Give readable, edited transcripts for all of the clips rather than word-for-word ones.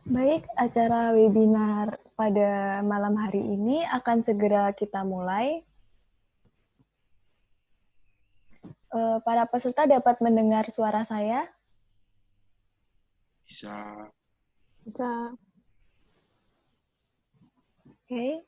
Baik, acara webinar pada malam hari ini akan segera kita mulai. Para peserta dapat mendengar suara saya? Bisa. Bisa. Oke.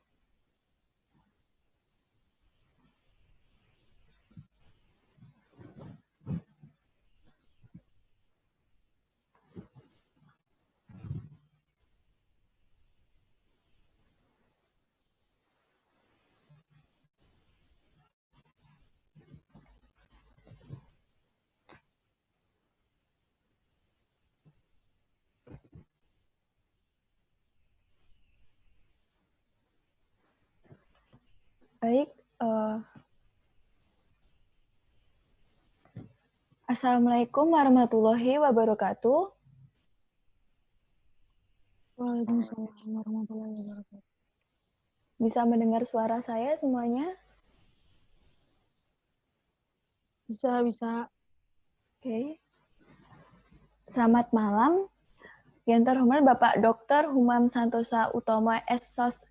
Baik, Assalamualaikum warahmatullahi wabarakatuh. Waalaikumsalam warahmatullahi wabarakatuh. Bisa mendengar suara saya semuanya? Bisa. Oke. Selamat malam. Yang terhormat Bapak Dr. Humam Santosa Utomo, SOS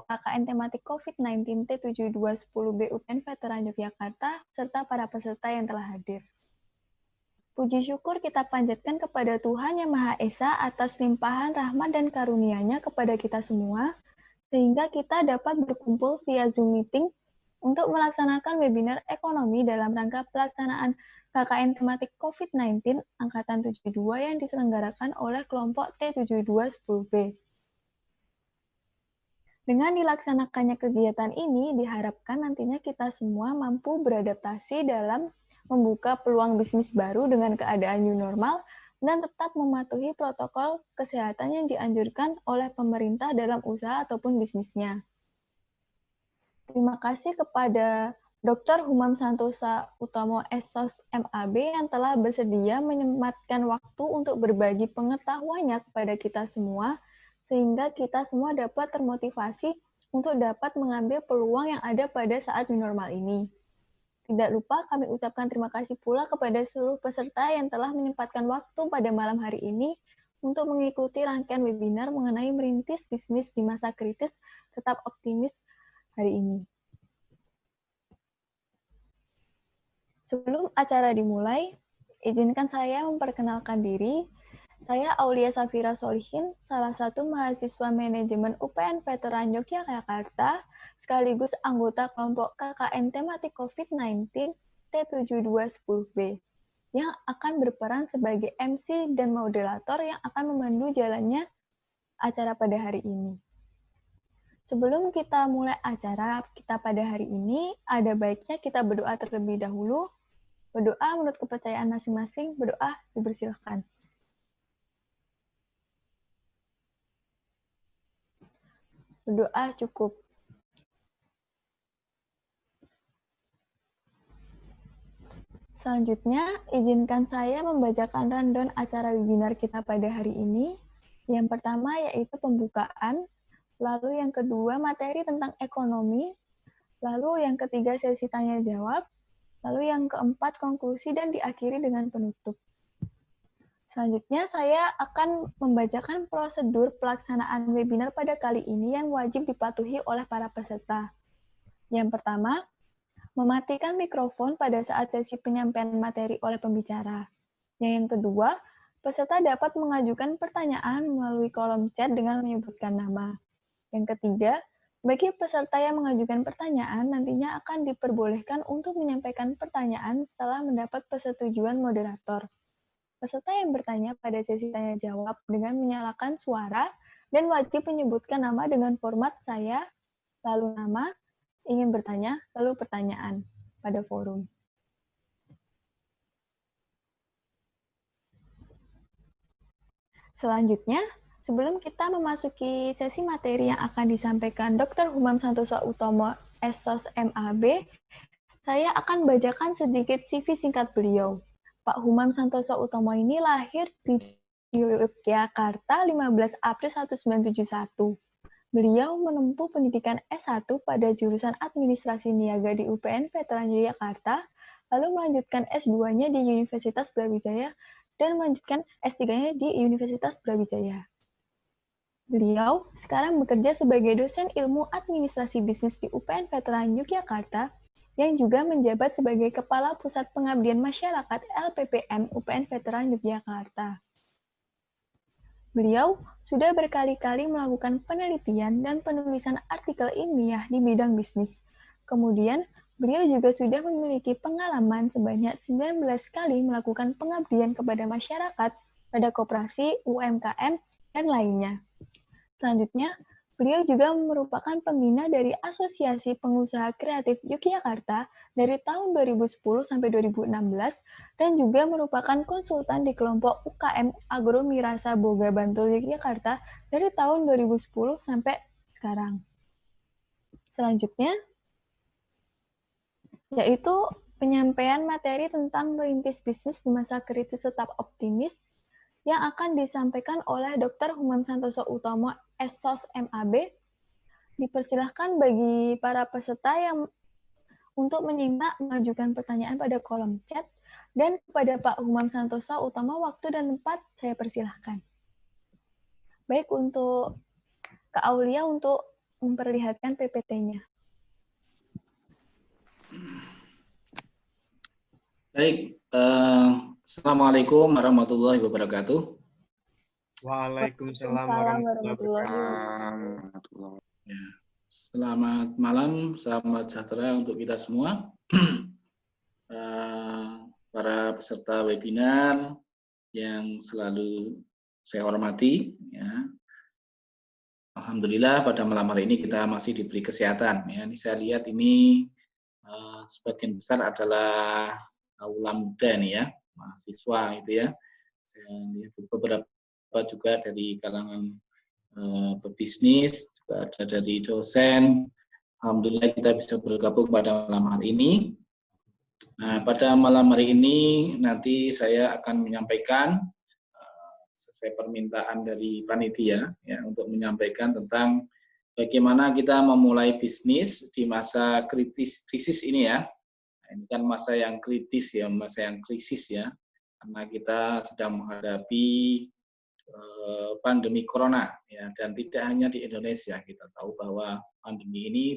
KKN tematik COVID-19 T7210B UPN Veteran Yogyakarta, serta para peserta yang telah hadir. Puji syukur kita panjatkan kepada Tuhan Yang Maha Esa atas limpahan rahmat dan karunia-Nya kepada kita semua, sehingga kita dapat berkumpul via Zoom Meeting untuk melaksanakan webinar ekonomi dalam rangka pelaksanaan KKN tematik COVID-19 Angkatan 72 yang diselenggarakan oleh kelompok T7210B. Dengan dilaksanakannya kegiatan ini, diharapkan nantinya kita semua mampu beradaptasi dalam membuka peluang bisnis baru dengan keadaan new normal dan tetap mematuhi protokol kesehatan yang dianjurkan oleh pemerintah dalam usaha ataupun bisnisnya. Terima kasih kepada Dr. Humam Santosa Utomo, SOS MAB yang telah bersedia menyempatkan waktu untuk berbagi pengetahuannya kepada kita semua, sehingga kita semua dapat termotivasi untuk dapat mengambil peluang yang ada pada saat new normal ini. Tidak lupa kami ucapkan terima kasih pula kepada seluruh peserta yang telah menyempatkan waktu pada malam hari ini untuk mengikuti rangkaian webinar mengenai merintis bisnis di masa kritis, tetap optimis hari ini. Sebelum acara dimulai, izinkan saya memperkenalkan diri. Saya Aulia Safira Solihin, salah satu mahasiswa manajemen UPN Veteran Yogyakarta, sekaligus anggota kelompok KKN tematik COVID-19 T7210B, yang akan berperan sebagai MC dan moderator yang akan memandu jalannya acara pada hari ini. Sebelum kita mulai acara kita pada hari ini, ada baiknya kita berdoa terlebih dahulu. Berdoa menurut kepercayaan masing-masing, berdoa dipersilahkan. Berdoa cukup. Selanjutnya, izinkan saya membacakan rundown acara webinar kita pada hari ini. Yang pertama yaitu pembukaan, lalu yang kedua materi tentang ekonomi, lalu yang ketiga sesi tanya-jawab, lalu yang keempat konklusi dan diakhiri dengan penutup. Selanjutnya, saya akan membacakan prosedur pelaksanaan webinar pada kali ini yang wajib dipatuhi oleh para peserta. Yang pertama, mematikan mikrofon pada saat sesi penyampaian materi oleh pembicara. Yang kedua, peserta dapat mengajukan pertanyaan melalui kolom chat dengan menyebutkan nama. Yang ketiga, bagi peserta yang mengajukan pertanyaan, nantinya akan diperbolehkan untuk menyampaikan pertanyaan setelah mendapat persetujuan moderator. Peserta yang bertanya pada sesi tanya-jawab dengan menyalakan suara dan wajib menyebutkan nama dengan format saya, lalu nama, ingin bertanya, lalu pertanyaan pada forum. Selanjutnya, sebelum kita memasuki sesi materi yang akan disampaikan Dr. Humam Santosa Utomo, SOS MAB, saya akan bacakan sedikit CV singkat beliau. Pak Humam Santosa Utomo ini lahir di Yogyakarta 15 April 1971. Beliau menempuh pendidikan S1 pada jurusan Administrasi Niaga di UPN Veteran Yogyakarta, lalu melanjutkan S2-nya di Universitas Brawijaya, dan melanjutkan S3-nya di Universitas Brawijaya. Beliau sekarang bekerja sebagai dosen ilmu administrasi bisnis di UPN Veteran Yogyakarta, yang juga menjabat sebagai Kepala Pusat Pengabdian Masyarakat LPPM UPN Veteran Yogyakarta. Beliau sudah berkali-kali melakukan penelitian dan penulisan artikel ilmiah di bidang bisnis. Kemudian, beliau juga sudah memiliki pengalaman sebanyak 19 kali melakukan pengabdian kepada masyarakat pada koperasi, UMKM, dan lainnya. Selanjutnya, beliau juga merupakan pembina dari Asosiasi Pengusaha Kreatif Yogyakarta dari tahun 2010 sampai 2016 dan juga merupakan konsultan di kelompok UKM Agro Mirasa Boga Bantul Yogyakarta dari tahun 2010 sampai sekarang. Selanjutnya, yaitu penyampaian materi tentang merintis bisnis di masa kritis tetap optimis yang akan disampaikan oleh Dr. Humam Santoso Utomo, SSOS MAB. Dipersilahkan bagi para peserta yang untuk menyimak mengajukan pertanyaan pada kolom chat, dan kepada Pak Humam Santoso Utomo waktu dan tempat saya persilahkan. Baik, untuk Kak Aulia untuk memperlihatkan PPT-nya. Baik, Assalamualaikum warahmatullahi wabarakatuh. Waalaikumsalam warahmatullahi wabarakatuh. Ya, selamat malam, selamat sejahtera untuk kita semua. Para peserta webinar yang selalu saya hormati, ya. Alhamdulillah pada malam hari ini kita masih diberi kesehatan. Ya. Ini saya lihat ini sebagian besar adalah aula muda nih ya, mahasiswa itu ya. Saya lihat beberapa juga dari kalangan pebisnis, juga ada dari dosen. Alhamdulillah kita bisa bergabung pada malam hari ini. Nah, pada malam hari ini nanti saya akan menyampaikan sesuai permintaan dari panitia ya untuk menyampaikan tentang bagaimana kita memulai bisnis di masa krisis ini ya. Nah, ini kan masa yang kritis ya, masa yang krisis ya, karena kita sedang menghadapi pandemi corona ya, dan tidak hanya di Indonesia. Kita tahu bahwa pandemi ini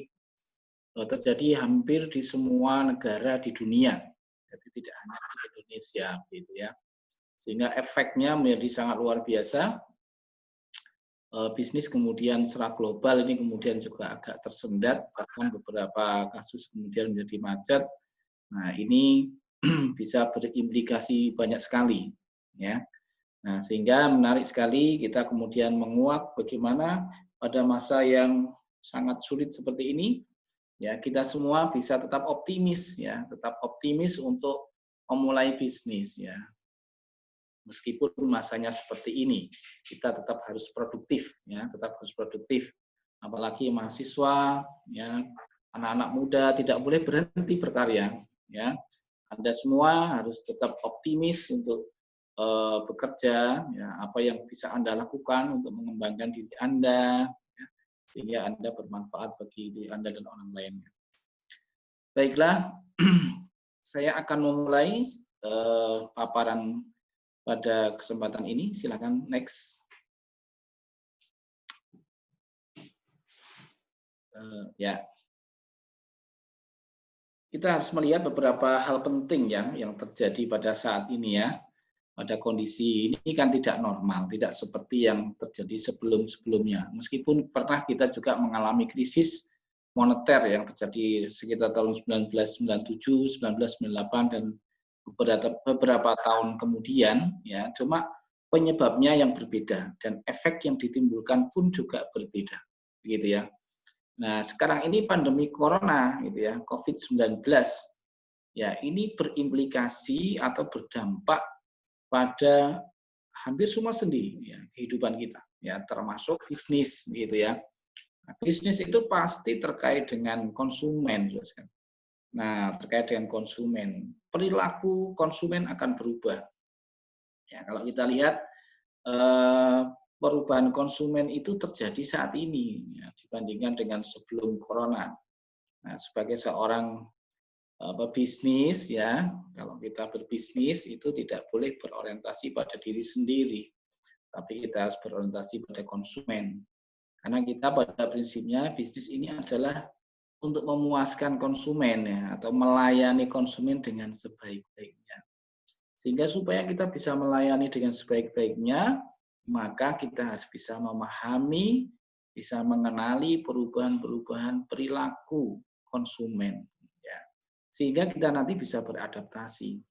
terjadi hampir di semua negara di dunia, jadi tidak hanya di Indonesia gitu ya, sehingga efeknya menjadi sangat luar biasa. Bisnis kemudian secara global ini kemudian juga agak tersendat, bahkan beberapa kasus kemudian menjadi macet. Nah, ini bisa berimplikasi banyak sekali ya. Nah, sehingga menarik sekali kita kemudian menguak bagaimana pada masa yang sangat sulit seperti ini ya, kita semua bisa tetap optimis ya, tetap optimis untuk memulai bisnis ya. Meskipun masanya seperti ini, kita tetap harus produktif ya, tetap harus produktif. Apalagi mahasiswa ya, anak-anak muda tidak boleh berhenti berkarya ya. Anda semua harus tetap optimis untuk bekerja ya, apa yang bisa Anda lakukan untuk mengembangkan diri Anda ya, sehingga Anda bermanfaat bagi diri Anda dan orang lainnya. Baiklah, saya akan memulai paparan pada kesempatan ini. Silakan next. Ya, kita harus melihat beberapa hal penting yang terjadi pada saat ini ya. Pada kondisi ini kan tidak normal, tidak seperti yang terjadi sebelum-sebelumnya. Meskipun pernah kita juga mengalami krisis moneter yang terjadi sekitar tahun 1997, 1998 dan beberapa tahun kemudian ya, cuma penyebabnya yang berbeda dan efek yang ditimbulkan pun juga berbeda gitu ya. Nah, sekarang ini pandemi corona gitu ya, COVID-19 ya, ini berimplikasi atau berdampak pada hampir semua sendi ya, kehidupan kita ya, termasuk bisnis gitu ya. Nah, bisnis itu pasti terkait dengan konsumen. Nah, terkait dengan konsumen, perilaku konsumen akan berubah. Ya, kalau kita lihat perubahan konsumen itu terjadi saat ini ya, dibandingkan dengan sebelum corona. Nah, sebagai seorang bisnis ya. Kalau kita berbisnis itu tidak boleh berorientasi pada diri sendiri, tapi kita harus berorientasi pada konsumen. Karena kita pada prinsipnya bisnis ini adalah untuk memuaskan konsumen ya, atau melayani konsumen dengan sebaik-baiknya. Sehingga supaya kita bisa melayani dengan sebaik-baiknya, maka kita harus bisa memahami, bisa mengenali perubahan-perubahan perilaku konsumen. Ya. Sehingga kita nanti bisa beradaptasi.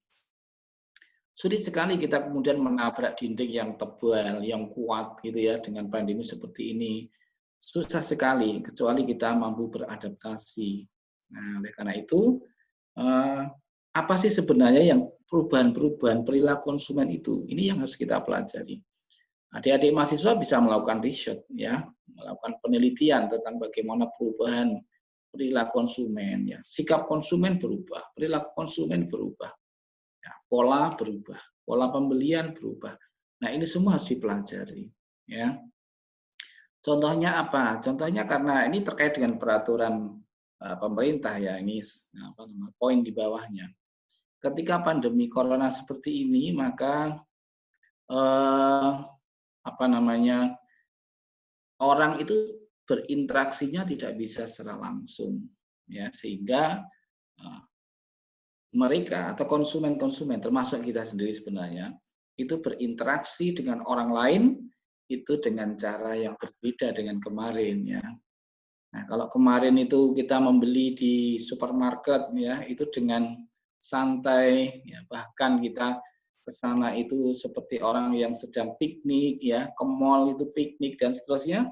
Sulit sekali kita kemudian menabrak dinding yang tebal, yang kuat gitu ya, dengan pandemi seperti ini. Susah sekali, kecuali kita mampu beradaptasi. Nah, oleh karena itu, apa sih sebenarnya yang perubahan-perubahan perilaku konsumen itu? Ini yang harus kita pelajari. Adik-adik mahasiswa bisa melakukan riset, ya, melakukan penelitian tentang bagaimana perubahan perilaku konsumen. Ya. Sikap konsumen berubah, perilaku konsumen berubah, ya, pola berubah, pola pembelian berubah. Nah, ini semua harus dipelajari. Ya. Contohnya apa? Contohnya karena ini terkait dengan peraturan pemerintah ya, ini poin di bawahnya. Ketika pandemi corona seperti ini, maka orang itu berinteraksinya tidak bisa secara langsung, ya, sehingga mereka atau konsumen-konsumen termasuk kita sendiri sebenarnya itu berinteraksi dengan orang lain itu dengan cara yang berbeda dengan kemarin ya. Nah, kalau kemarin itu kita membeli di supermarket ya, itu dengan santai ya, bahkan kita ke sana itu seperti orang yang sedang piknik ya, ke mall itu piknik dan seterusnya.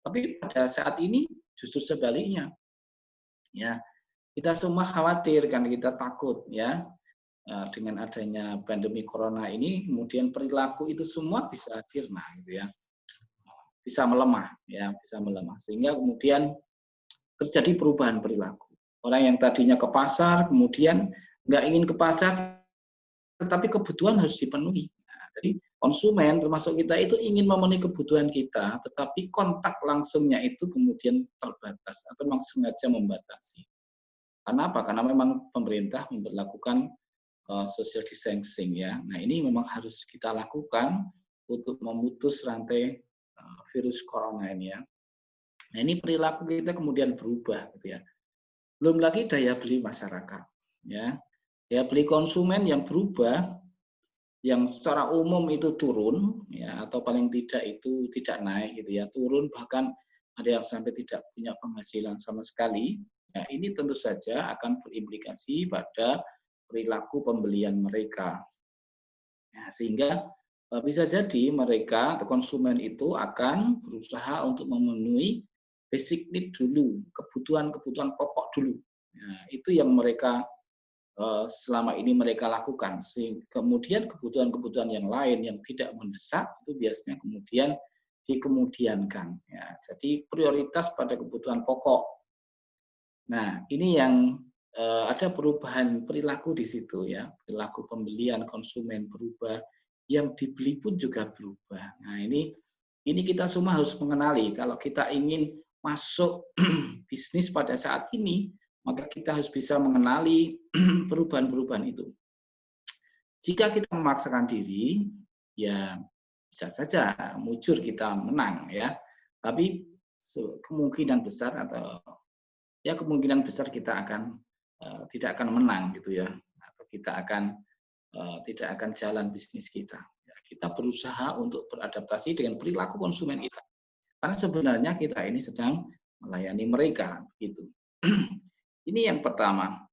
Tapi pada saat ini justru sebaliknya. Ya. Kita semua khawatir kan, kita takut ya. Dengan adanya pandemi corona ini, kemudian perilaku itu semua bisa sirna gitu ya, bisa melemah ya, bisa melemah sehingga kemudian terjadi perubahan perilaku. Orang yang tadinya ke pasar kemudian nggak ingin ke pasar, tetapi kebutuhan harus dipenuhi. Nah, jadi konsumen termasuk kita itu ingin memenuhi kebutuhan kita, tetapi kontak langsungnya itu kemudian terbatas atau memang sengaja membatasi. Karena apa? Karena memang pemerintah memberlakukan social distancing ya. Nah, ini memang harus kita lakukan untuk memutus rantai virus corona ini ya. Nah, ini perilaku kita kemudian berubah gitu ya. Belum lagi daya beli masyarakat ya. Daya beli konsumen yang berubah, yang secara umum itu turun ya, atau paling tidak itu tidak naik gitu ya, turun, bahkan ada yang sampai tidak punya penghasilan sama sekali. Ya, ini tentu saja akan berimplikasi pada perilaku pembelian mereka. Ya, sehingga bisa jadi mereka atau konsumen itu akan berusaha untuk memenuhi basic need dulu, kebutuhan-kebutuhan pokok dulu. Nah, itu yang mereka selama ini mereka lakukan. Kemudian kebutuhan-kebutuhan yang lain yang tidak mendesak itu biasanya kemudian dikemudiankan. Ya, jadi prioritas pada kebutuhan pokok. Nah, ini yang ada perubahan perilaku di situ ya, perilaku pembelian konsumen berubah, yang dibeli pun juga berubah. Nah, ini kita semua harus mengenali kalau kita ingin masuk bisnis pada saat ini, maka kita harus bisa mengenali perubahan-perubahan itu. Jika kita memaksakan diri, ya bisa saja mujur kita menang ya, tapi kemungkinan besar atau ya kemungkinan besar kita akan tidak akan menang gitu ya, atau kita akan tidak akan jalan bisnis kita. Ya, kita berusaha untuk beradaptasi dengan perilaku konsumen kita, karena sebenarnya kita ini sedang melayani mereka gitu. Ini yang pertama.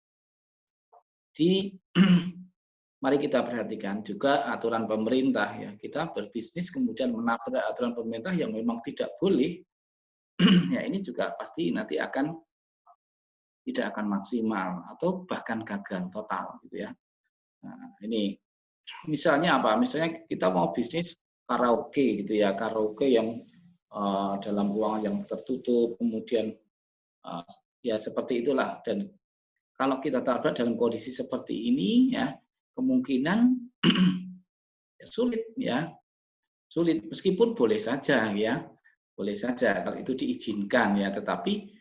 Mari kita perhatikan juga aturan pemerintah ya. Kita berbisnis kemudian menabrak aturan pemerintah yang memang tidak boleh, ya ini juga pasti nanti tidak akan maksimal atau bahkan gagal total gitu ya. Nah, ini misalnya apa? Misalnya kita mau bisnis karaoke gitu ya, karaoke yang dalam ruangan yang tertutup, kemudian ya seperti itulah. Dan kalau kita tabrak dalam kondisi seperti ini ya, kemungkinan ya sulit ya, sulit meskipun boleh saja ya, boleh saja kalau itu diizinkan ya, tetapi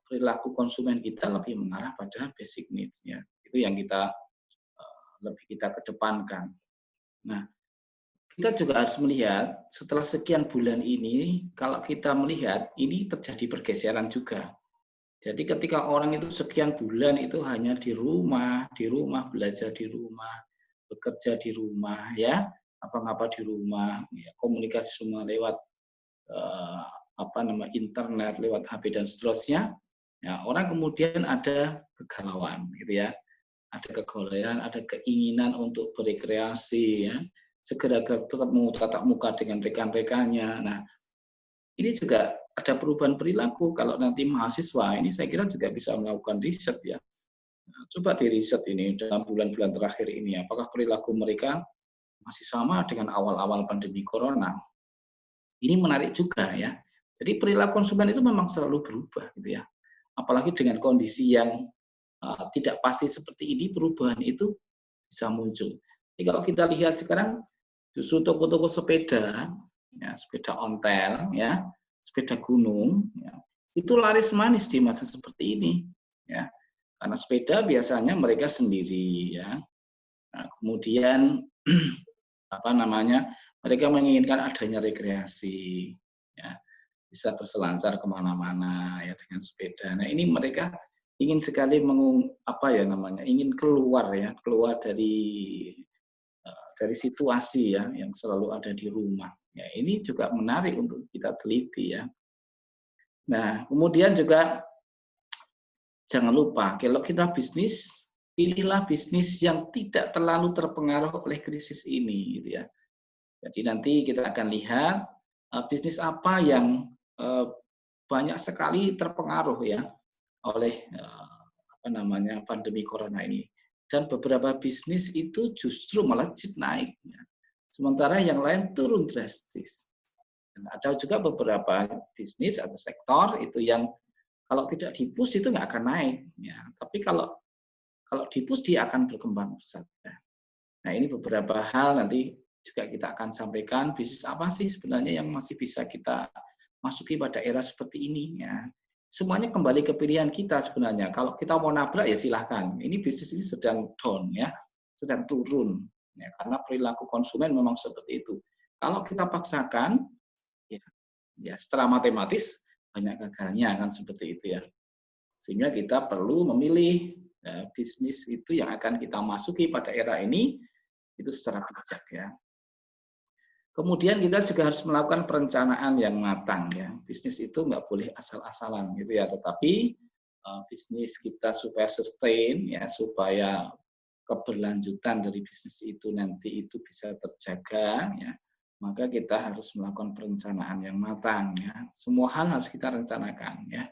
perilaku konsumen kita lebih mengarah pada basic needs ya. Itu yang kita lebih kita kedepankan. Nah, kita juga harus melihat setelah sekian bulan ini, kalau kita melihat ini terjadi pergeseran juga. Jadi ketika orang itu sekian bulan itu hanya di rumah, belajar di rumah, bekerja di rumah, ya, apa-apa di rumah, ya, komunikasi semua lewat internet, lewat HP dan seterusnya. Ya, orang kemudian ada kegalauan, gitu ya, ada kegalauan, ada keinginan untuk berekreasi, ya, segera tetap mau tatap muka dengan rekan-rekannya. Nah, ini juga ada perubahan perilaku. Kalau nanti mahasiswa ini saya kira juga bisa melakukan riset ya. Nah, coba di riset ini dalam bulan-bulan terakhir ini, apakah perilaku mereka masih sama dengan awal-awal pandemi corona? Ini menarik juga ya. Jadi perilaku konsumen itu memang selalu berubah gitu ya. Apalagi dengan kondisi yang tidak pasti seperti ini, perubahan itu bisa muncul. Jadi kalau kita lihat sekarang justru toko-toko sepeda, ya, sepeda ontel, ya, sepeda gunung, ya, itu laris manis di masa seperti ini, ya, karena sepeda biasanya mereka sendiri, ya. Nah, kemudian mereka menginginkan adanya rekreasi, ya, bisa berselancar kemana-mana, ya, dengan sepeda. Nah, ini mereka ingin sekali ingin keluar, ya, keluar dari situasi ya yang selalu ada di rumah. Ya, ini juga menarik untuk kita teliti ya. Nah, kemudian juga jangan lupa kalau kita bisnis, pilihlah bisnis yang tidak terlalu terpengaruh oleh krisis ini gitu ya. Jadi nanti kita akan lihat bisnis apa yang banyak sekali terpengaruh ya oleh pandemi corona ini. Dan beberapa bisnis itu justru melejit naik. Ya. Sementara yang lain turun drastis. Dan ada juga beberapa bisnis atau sektor itu yang kalau tidak di-push itu nggak akan naik. Ya. Tapi kalau di-push dia akan berkembang pesat. Ya. Nah ini beberapa hal nanti juga kita akan sampaikan bisnis apa sih sebenarnya yang masih bisa kita masuki pada era seperti ini. Ya. Semuanya kembali ke pilihan kita sebenarnya. Kalau kita mau nabrak ya silahkan. Ini bisnis ini sedang down ya, sedang turun. Ya, karena perilaku konsumen memang seperti itu. Kalau kita paksakan, ya secara matematis banyak gagalnya kan seperti itu ya. Sehingga kita perlu memilih bisnis itu yang akan kita masuki pada era ini itu secara bijak ya. Kemudian kita juga harus melakukan perencanaan yang matang ya. Bisnis itu nggak boleh asal-asalan gitu ya. Tetapi bisnis kita supaya sustain ya, supaya keberlanjutan dari bisnis itu nanti itu bisa terjaga ya, maka kita harus melakukan perencanaan yang matang ya. Semua hal harus kita rencanakan ya.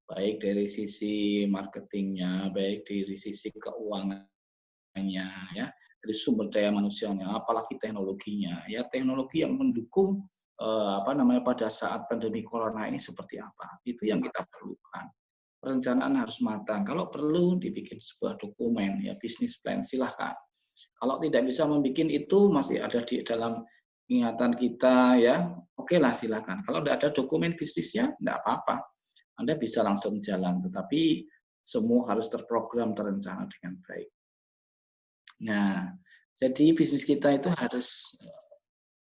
Baik dari sisi marketingnya, baik dari sisi keuangannya ya, dari sumber daya manusianya, apalagi teknologinya. Ya, teknologi yang mendukung pada saat pandemi corona ini seperti apa? Itu yang kita perlukan. Perencanaan harus matang. Kalau perlu dibikin sebuah dokumen, ya bisnis plan silahkan. Kalau tidak bisa membuat itu masih ada di dalam ingatan kita, ya oke lah silahkan. Kalau tidak ada dokumen bisnisnya, tidak apa-apa. Anda bisa langsung jalan, tetapi semua harus terprogram, terencana dengan baik. Nah, jadi bisnis kita itu harus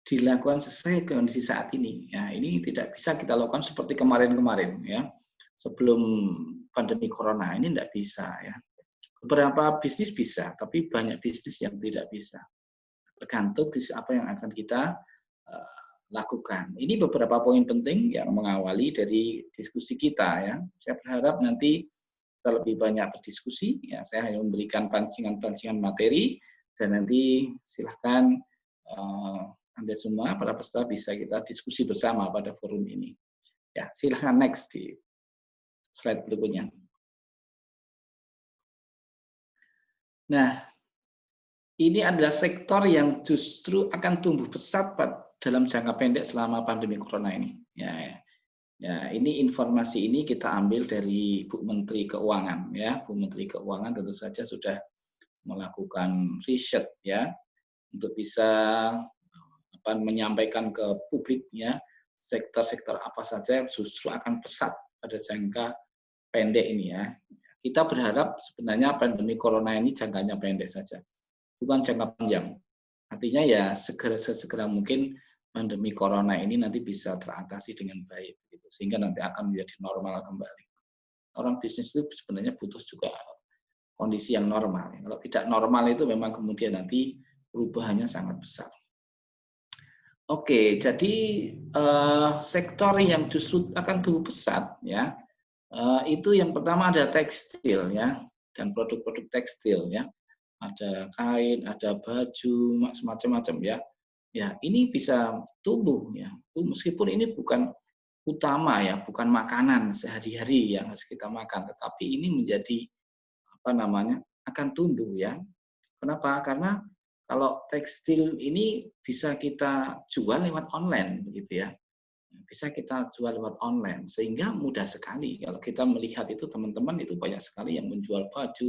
dilakukan sesuai kondisi saat ini. Ya, ini tidak bisa kita lakukan seperti kemarin-kemarin, ya. Sebelum pandemi corona ini tidak bisa, ya. Beberapa bisnis bisa, tapi banyak bisnis yang tidak bisa. Tergantung bisnis apa yang akan kita lakukan. Ini beberapa poin penting yang mengawali dari diskusi kita, ya. Saya berharap nanti kita lebih banyak berdiskusi. Ya, saya hanya memberikan pancingan-pancingan materi dan nanti silahkan Anda semua para peserta bisa kita diskusi bersama pada forum ini. Ya, silahkan next di slide berikutnya. Nah, ini adalah sektor yang justru akan tumbuh pesat dalam jangka pendek selama pandemi corona ini. Ya, ini informasi ini kita ambil dari Bu Menteri Keuangan. Ya, Bu Menteri Keuangan tentu saja sudah melakukan riset ya untuk bisa menyampaikan ke publik ya sektor-sektor apa saja justru akan pesat pada jangka pendek ini ya. Kita berharap sebenarnya pandemi corona ini jangkanya pendek saja, bukan jangka panjang. Artinya ya sesegera mungkin pandemi corona ini nanti bisa teratasi dengan baik, gitu, sehingga nanti akan menjadi normal kembali. Orang bisnis itu sebenarnya butuh juga kondisi yang normal. Kalau tidak normal itu memang kemudian nanti perubahannya sangat besar. Oke, jadi sektor yang justru akan tumbuh pesat ya, itu yang pertama ada tekstil ya, dan produk-produk tekstil ya, ada kain, ada baju, macam-macam ya. Ya, ini bisa tumbuh ya, meskipun ini bukan utama ya, bukan makanan sehari-hari yang harus kita makan, tetapi ini menjadi apa namanya akan tumbuh ya. Kenapa? Karena kalau tekstil ini bisa kita jual lewat online, begitu ya. Bisa kita jual lewat online, sehingga mudah sekali. Kalau kita melihat itu teman-teman itu banyak sekali yang menjual baju,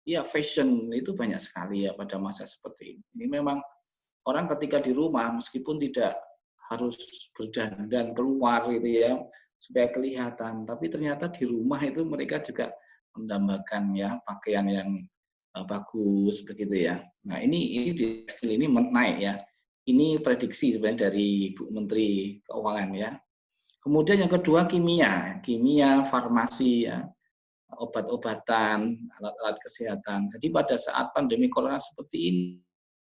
ya fashion itu banyak sekali ya pada masa seperti ini. Ini memang orang ketika di rumah meskipun tidak harus berdandan keluar gitu ya supaya kelihatan, tapi ternyata di rumah itu mereka juga mendambakan ya pakaian yang bagus begitu ya. Nah ini di tekstil ini naik ya. Ini prediksi sebenarnya dari Bu Menteri Keuangan ya. Kemudian yang kedua kimia, farmasi ya, obat-obatan, alat-alat kesehatan. Jadi pada saat pandemi corona seperti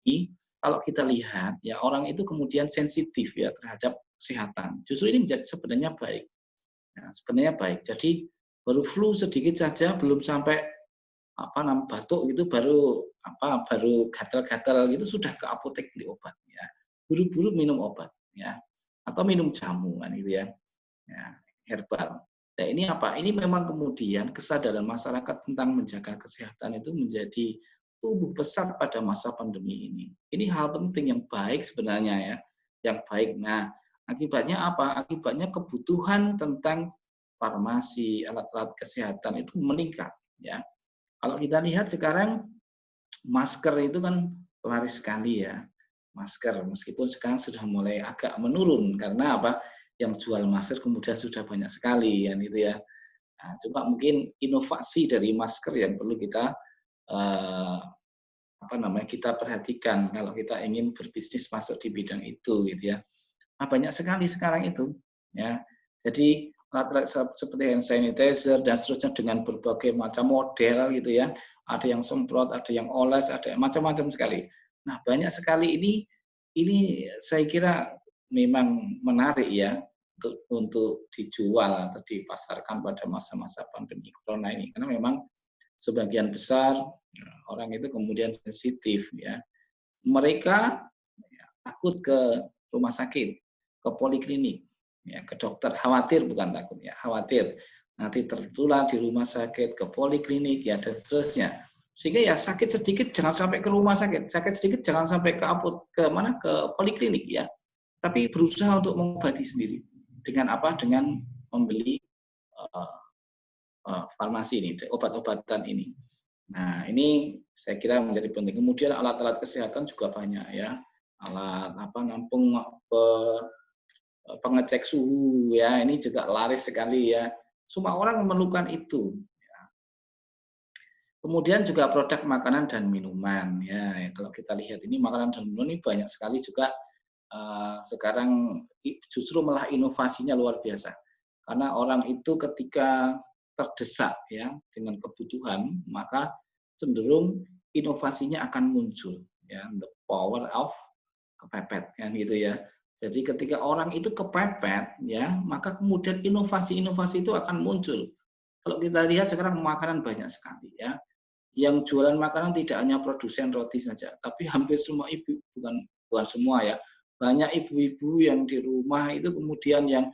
ini, kalau kita lihat ya orang itu kemudian sensitif ya terhadap kesehatan. Justru ini menjadi sebenarnya baik. Ya, sebenarnya baik. Jadi baru flu sedikit saja, belum sampai batuk itu baru gatal-gatal gitu sudah ke apotek beli obat ya, buru-buru minum obat ya, atau minum jamu kan gitu ya, herbal. Nah ini apa? Ini memang kemudian kesadaran masyarakat tentang menjaga kesehatan itu menjadi tumbuh pesat pada masa pandemi ini. Ini hal penting yang baik sebenarnya ya, yang baik. Nah akibatnya apa? Akibatnya kebutuhan tentang farmasi, alat-alat kesehatan itu meningkat ya. Kalau kita lihat sekarang masker itu kan laris sekali ya, masker meskipun sekarang sudah mulai agak menurun karena apa? Yang jual masker kemudian sudah banyak sekali kan itu ya. Nah, cuma mungkin inovasi dari masker yang perlu kita kita perhatikan kalau kita ingin berbisnis masuk di bidang itu gitu ya. Nah, banyak sekali sekarang itu ya. Jadi alat seperti hand sanitizer dan seterusnya dengan berbagai macam model gitu ya. Ada yang semprot, ada yang oles, ada macam-macam sekali. Nah, banyak sekali ini saya kira memang menarik ya untuk dijual atau dipasarkan pada masa-masa pandemi corona ini karena memang sebagian besar orang itu kemudian sensitif ya. Mereka takut ke rumah sakit, ke poliklinik, ya, ke dokter, khawatir bukan takut ya, khawatir nanti tertular di rumah sakit, ke poliklinik ya dan seterusnya. Sehingga ya sakit sedikit jangan sampai ke rumah sakit, sakit sedikit jangan sampai ke poliklinik ya. Tapi berusaha untuk mengobati sendiri dengan apa? Dengan membeli farmasi ini, obat-obatan ini. Nah, ini saya kira menjadi penting. Kemudian alat-alat kesehatan juga banyak ya. Alat pengecek suhu ya, ini juga laris sekali ya. Semua orang memerlukan itu. Kemudian juga produk makanan dan minuman ya. Kalau kita lihat ini makanan dan minuman ini banyak sekali juga sekarang justru malah inovasinya luar biasa. Karena orang itu ketika terdesak ya dengan kebutuhan, maka cenderung inovasinya akan muncul ya, the power of kepepet kan gitu ya. Jadi ketika orang itu kepepet ya, maka kemudian inovasi-inovasi itu akan muncul. Kalau kita lihat sekarang makanan banyak sekali ya. Yang jualan makanan tidak hanya produsen roti saja, tapi hampir semua ibu, bukan semua ya. Banyak ibu-ibu yang di rumah itu kemudian yang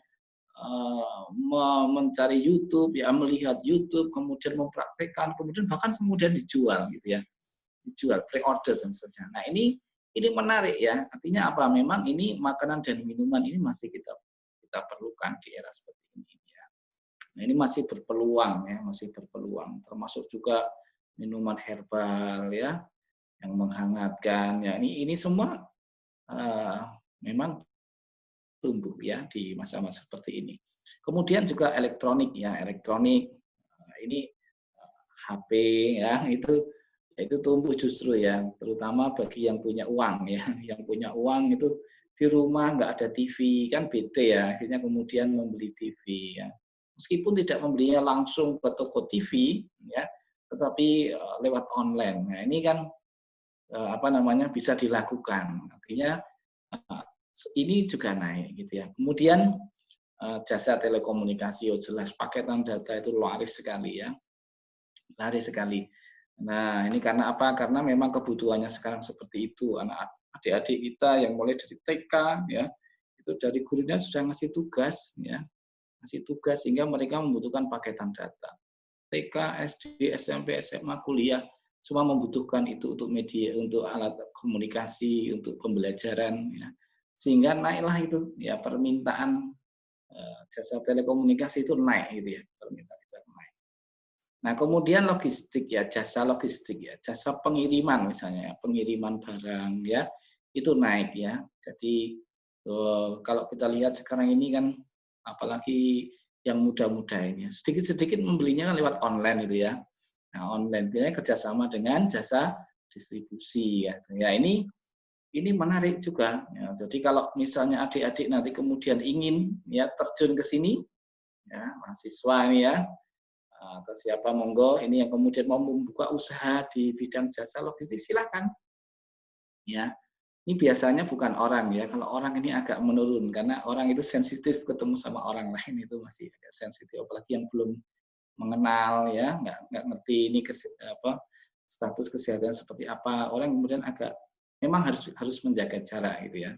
mencari YouTube ya, melihat YouTube, kemudian mempraktekkan, kemudian bahkan kemudian dijual gitu ya. Dijual, pre-order dan seterusnya. Nah, ini menarik ya. Artinya apa? Memang ini makanan dan minuman ini masih kita perlukan di era seperti ini ya. Nah, ini masih berpeluang ya, masih berpeluang. Termasuk juga minuman herbal ya, yang menghangatkan ya. Ini semua memang tumbuh ya di masa-masa seperti ini. Kemudian juga elektronik ya, elektronik ini HP ya itu tumbuh justru ya, terutama bagi yang punya uang ya, yang punya uang itu di rumah nggak ada TV kan bete ya, akhirnya kemudian membeli TV ya. Meskipun tidak membelinya langsung ke toko TV ya, tetapi lewat online. Nah, ini kan bisa dilakukan. Artinya ini juga naik gitu ya. Kemudian jasa telekomunikasi, jelas paketan data itu laris sekali ya. Laris sekali. Nah, ini karena apa? Karena memang kebutuhannya sekarang seperti itu. Adik-adik kita yang mulai dari TK ya, itu dari gurunya sudah ngasih tugas ya. Ngasih tugas sehingga mereka membutuhkan paketan data. TK, SD, SMP, SMA, kuliah semua membutuhkan itu untuk media, untuk alat komunikasi, untuk pembelajaran ya. Sehingga naiklah itu ya permintaan jasa telekomunikasi itu naik gitu ya, permintaan itu naik. Nah, kemudian logistik ya, jasa logistik ya, jasa pengiriman misalnya, pengiriman barang ya, itu naik ya. Jadi kalau kita lihat sekarang ini kan apalagi yang muda-muda ini sedikit-sedikit membelinya kan lewat online itu ya. Nah, online biasanya kerjasama dengan jasa distribusi ya. Ya ini menarik juga. Ya, jadi kalau misalnya adik-adik nanti kemudian ingin ya terjun ke sini, ya mahasiswa ini ya, atau siapa monggo ini yang kemudian mau membuka usaha di bidang jasa logistik silakan. Ya, ini biasanya bukan orang ya. Kalau orang ini agak menurun karena orang itu sensitif ketemu sama orang lain itu masih agak sensitif, apalagi yang belum mengenal ya, nggak ngerti ini status kesehatan seperti apa. Orang kemudian agak memang harus menjaga jarak gitu ya.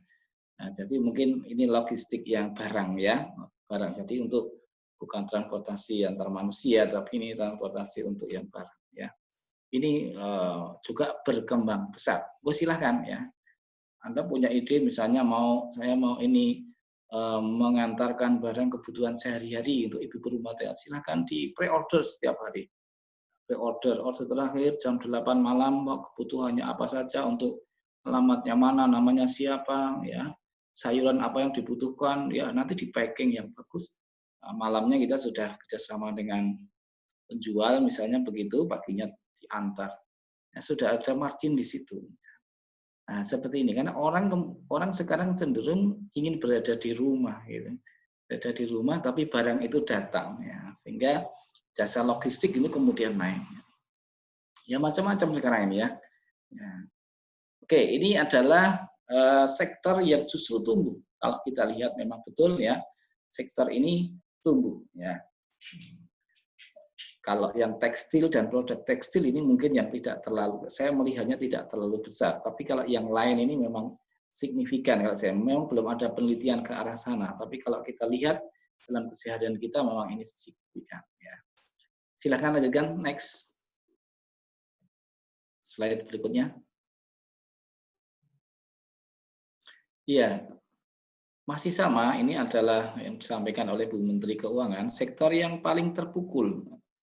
Nah, jadi mungkin ini logistik yang barang ya, barang. Jadi untuk bukan transportasi antar manusia, tapi ini transportasi untuk yang barang ya. Ini juga berkembang pesat. Silahkan ya. Anda punya ide misalnya saya mau ini mengantarkan barang kebutuhan sehari-hari untuk ibu rumah tangga, silahkan di pre-order setiap hari. Pre-order, order terakhir jam 8 malam, kebutuhannya apa saja, untuk alamatnya mana, namanya siapa, ya, sayuran apa yang dibutuhkan, ya nanti di packing yang bagus. Malamnya kita sudah kerjasama dengan penjual, misalnya begitu, paginya diantar. Ya, sudah ada margin di situ. Nah, seperti ini, karena orang sekarang cenderung ingin berada di rumah, gitu. Berada di rumah, tapi barang itu datang, ya, sehingga jasa logistik ini kemudian naik. Ya macam-macam sekarang ini ya. Ya. Oke, ini adalah sektor yang justru tumbuh. Kalau kita lihat memang betul ya, sektor ini tumbuh ya. Kalau yang tekstil dan produk tekstil ini mungkin yang tidak terlalu, saya melihatnya tidak terlalu besar. Tapi kalau yang lain ini memang signifikan. Kalau saya memang belum ada penelitian ke arah sana. Tapi kalau kita lihat dalam keseharian kita memang ini signifikan. Ya. Silakan lanjutkan next slide berikutnya. Iya, masih sama. Ini adalah yang disampaikan oleh Bu Menteri Keuangan, sektor yang paling terpukul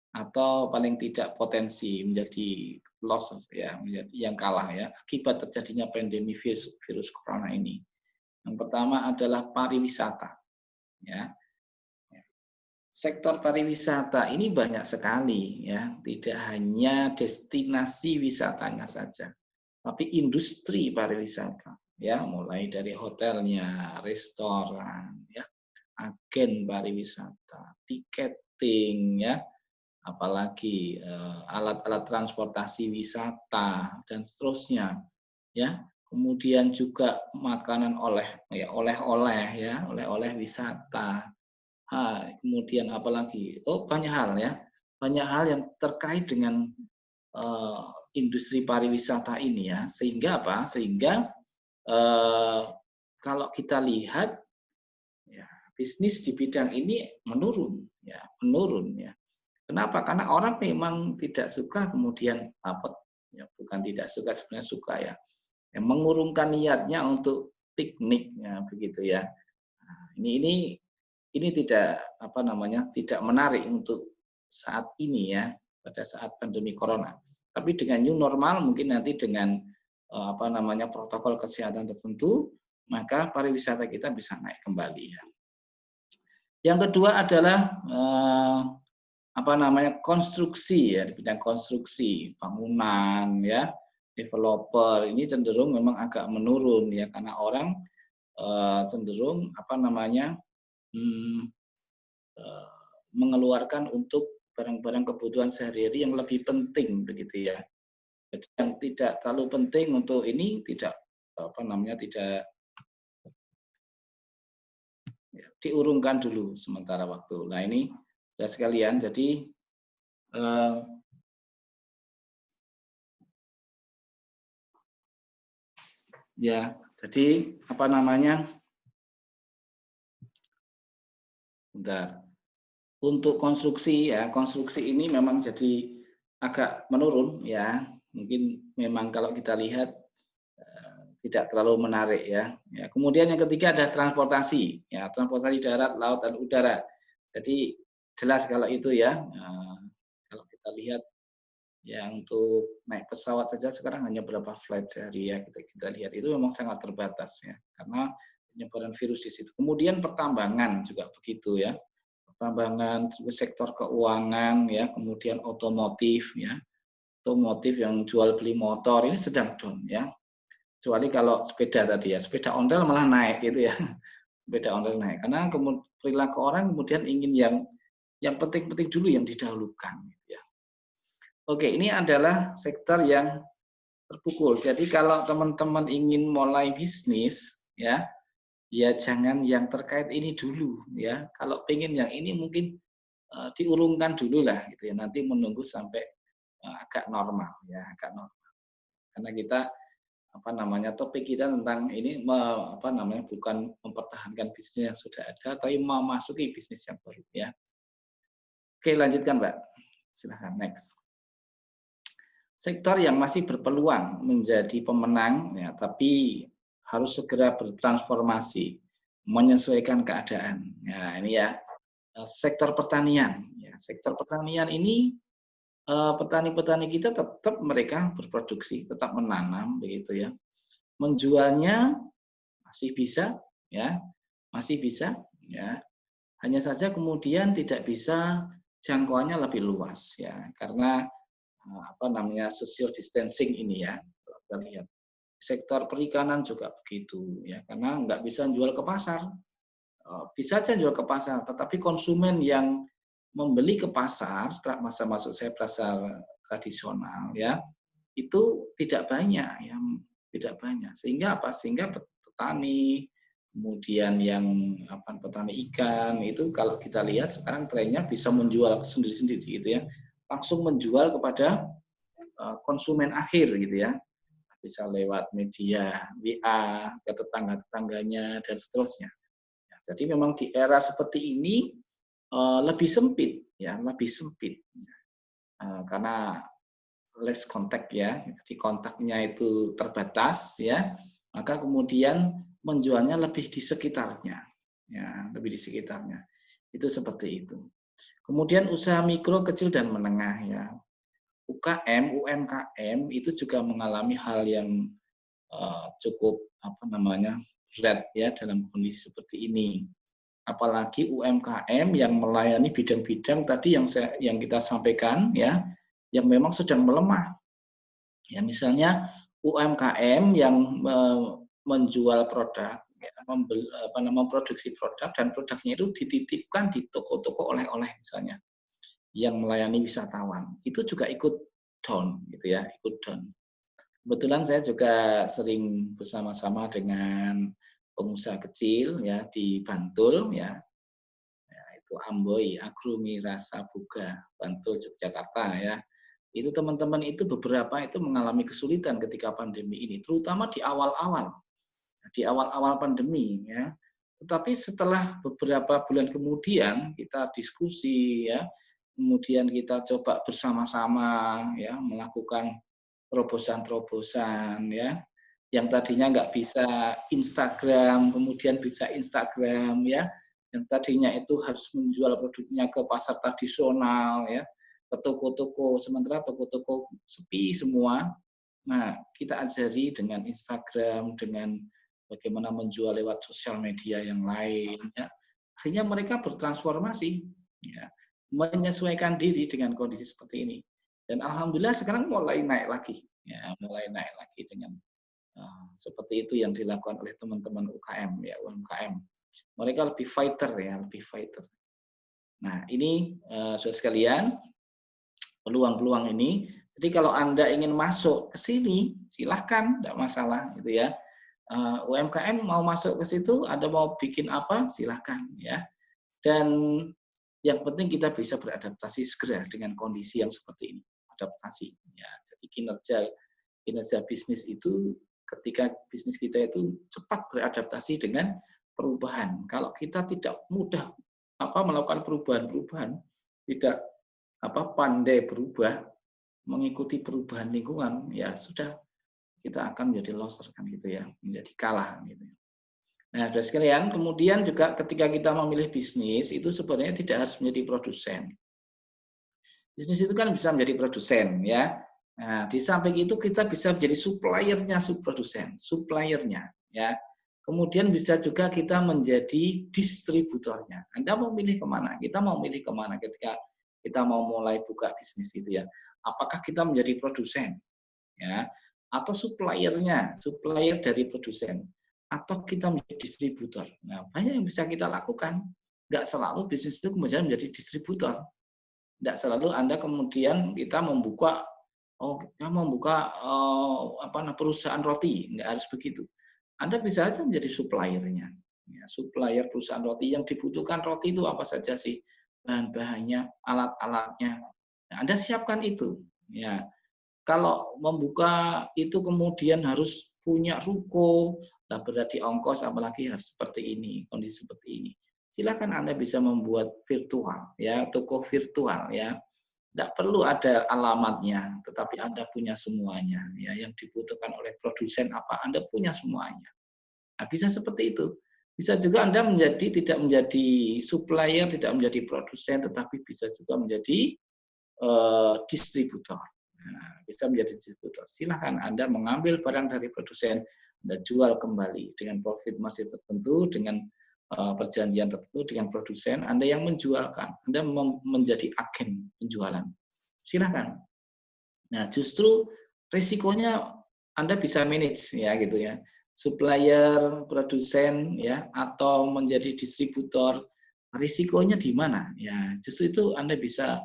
atau paling tidak potensi menjadi loss ya, menjadi yang kalah ya akibat terjadinya pandemi virus corona ini. Yang pertama adalah pariwisata. Ya. Sektor pariwisata ini banyak sekali ya, tidak hanya destinasi wisatanya saja, tapi industri pariwisata ya, mulai dari hotelnya, restoran ya, agen pariwisata, tiketing ya, apalagi alat-alat transportasi wisata dan seterusnya ya. Kemudian juga makanan oleh-oleh ya, oleh-oleh wisata. Kemudian apalagi banyak hal ya, banyak hal yang terkait dengan industri pariwisata ini ya, sehingga apa? Sehga kalau kita lihat ya, bisnis di bidang ini menurun ya. Kenapa? Karena orang memang tidak suka kemudian ya, bukan tidak suka, sebenarnya suka ya, yang mengurungkan niatnya untuk piknik ya, begitu ya. Nah, ini tidak tidak menarik untuk saat ini ya, pada saat pandemi corona. Tapi dengan new normal mungkin nanti dengan protokol kesehatan tertentu, maka pariwisata kita bisa naik kembali ya. Yang kedua adalah konstruksi ya, di bidang konstruksi, bangunan ya, developer ini cenderung memang agak menurun ya, karena orang cenderung mengeluarkan untuk barang-barang kebutuhan sehari-hari yang lebih penting begitu ya. Jadi yang tidak terlalu penting untuk ini tidak tidak ya, diurungkan dulu sementara waktu. Nah ini ya sekalian, jadi ya, jadi bentar. Untuk konstruksi ya, konstruksi ini memang jadi agak menurun ya. Mungkin memang kalau kita lihat tidak terlalu menarik ya. Kemudian yang ketiga ada transportasi ya, transportasi darat, laut dan udara. Jadi jelas kalau itu ya. Kalau kita lihat ya untuk naik pesawat saja sekarang hanya berapa flight sehari ya, kita lihat itu memang sangat terbatas ya, karena penyebaran virus di situ. Kemudian pertambangan juga begitu ya. Pertambangan, sektor keuangan ya, kemudian otomotif ya. Otomotif yang jual beli motor ini sedang down ya. Kecuali kalau sepeda tadi ya, sepeda ondel malah naik gitu ya. Sepeda ondel naik karena perilaku orang kemudian ingin yang penting-penting dulu yang didahulukan gitu ya. Oke, ini adalah sektor yang terpukul. Jadi kalau teman-teman ingin mulai bisnis ya jangan yang terkait ini dulu ya. Kalau pengen yang ini mungkin diurungkan dulu lah gitu ya. Nanti menunggu sampai agak normal ya, agak normal. Karena kita topik kita tentang ini bukan mempertahankan bisnis yang sudah ada, tapi memasuki bisnis yang baru ya. Oke, lanjutkan Mbak. Silahkan next. Sektor yang masih berpeluang menjadi pemenang ya, tapi harus segera bertransformasi, menyesuaikan keadaan. Ya, ini ya sektor pertanian. Ya, sektor pertanian ini petani-petani kita tetap mereka berproduksi, tetap menanam begitu ya. Menjualnya masih bisa ya, masih bisa ya. Hanya saja kemudian tidak bisa jangkauannya lebih luas ya, karena social distancing ini ya. Kita lihat. Sektor perikanan juga begitu ya, karena nggak bisa jual ke pasar. Bisa saja jual ke pasar, tetapi konsumen yang membeli ke pasar, maksud saya pasar tradisional ya, itu tidak banyak ya, tidak banyak. Sehingga apa? Sehingga petani, kemudian yang petani ikan itu kalau kita lihat sekarang trennya bisa menjual sendiri-sendiri gitu ya, langsung menjual kepada konsumen akhir gitu ya, bisa lewat media WA ke tetangga-tetangganya dan seterusnya. Jadi memang di era seperti ini lebih sempit ya, lebih sempit karena less contact ya, jadi kontaknya itu terbatas ya, maka kemudian menjualnya lebih di sekitarnya ya, lebih di sekitarnya. Itu seperti itu. Kemudian usaha mikro, kecil dan menengah ya. UMKM itu juga mengalami hal yang cukup berat ya dalam kondisi seperti ini. Apalagi UMKM yang melayani bidang-bidang tadi yang kita sampaikan ya, yang memang sedang melemah. Ya misalnya UMKM yang menjual produk, ya, memproduksi produk dan produknya itu dititipkan di toko-toko oleh-oleh misalnya, yang melayani wisatawan, itu juga ikut down gitu ya, ikut down. Kebetulan saya juga sering bersama-sama dengan pengusaha kecil ya di Bantul ya, itu Amboi Agromira Buga Bantul Yogyakarta ya. Itu teman-teman itu beberapa itu mengalami kesulitan ketika pandemi ini, terutama di awal-awal pandemi ya. Tetapi setelah beberapa bulan kemudian kita diskusi ya, kemudian kita coba bersama-sama ya melakukan terobosan-terobosan ya, yang tadinya nggak bisa Instagram, kemudian bisa Instagram ya, yang tadinya itu harus menjual produknya ke pasar tradisional ya, ke toko-toko, sementara toko-toko sepi semua. Nah, kita ajari dengan Instagram, dengan bagaimana menjual lewat sosial media yang lain ya. Akhirnya mereka bertransformasi ya. menyesuaikan diri dengan kondisi seperti ini. Dan alhamdulillah sekarang mulai naik lagi, ya, mulai naik lagi dengan seperti itu yang dilakukan oleh teman-teman UKM, ya, UMKM. Mereka lebih fighter, ya, lebih fighter. Nah, ini saudara sekalian, peluang-peluang ini. Jadi kalau Anda ingin masuk ke sini, silahkan, tidak masalah, gitu ya. UMKM mau masuk ke situ, Anda mau bikin apa, silahkan, ya. Dan yang penting kita bisa beradaptasi segera dengan kondisi yang seperti ini, adaptasi. Ya, jadi kinerja bisnis itu ketika bisnis kita itu cepat beradaptasi dengan perubahan. Kalau kita tidak mudah melakukan perubahan-perubahan, tidak pandai berubah, mengikuti perubahan lingkungan, ya sudah kita akan menjadi loser kan gitu ya, menjadi kalah gitu. Nah, saudara sekalian, kemudian juga ketika kita memilih bisnis itu sebenarnya tidak harus menjadi produsen. Bisnis itu kan bisa menjadi produsen ya. Nah, di samping itu kita bisa menjadi suppliernya subprodusen, suppliernya ya. Kemudian bisa juga kita menjadi distributornya. Anda mau milih kemana? Kita mau milih kemana ketika kita mau mulai buka bisnis itu ya? Apakah kita menjadi produsen ya, atau suppliernya, supplier dari produsen, atau kita menjadi distributor? Nah, banyak yang bisa kita lakukan. Nggak selalu bisnis itu kemudian menjadi distributor. Tidak selalu Anda kemudian kita membuka perusahaan roti, nggak harus begitu. Anda bisa saja menjadi suppliernya, ya, supplier perusahaan roti. Yang dibutuhkan roti itu apa saja sih, bahan-bahannya, alat-alatnya. Nah, Anda siapkan itu. Ya, kalau membuka itu kemudian harus punya ruko, lah berarti ongkos, apalagi harus seperti ini, kondisi seperti ini. Silakan Anda bisa membuat virtual, ya, toko virtual, ya. Tidak perlu ada alamatnya, tetapi Anda punya semuanya. Ya, yang dibutuhkan oleh produsen apa, Anda punya semuanya. Nah, bisa seperti itu. Bisa juga Anda tidak menjadi supplier, tidak menjadi produsen, tetapi bisa juga menjadi distributor. Nah, bisa menjadi distributor. Silahkan Anda mengambil barang dari produsen, Anda jual kembali dengan profit margin tertentu, dengan perjanjian tertentu dengan produsen, Anda yang menjualkan, Anda menjadi agen penjualan. Silakan. Nah, justru risikonya Anda bisa manage ya gitu ya. Supplier, produsen ya, atau menjadi distributor, risikonya di mana? Ya, justru itu Anda bisa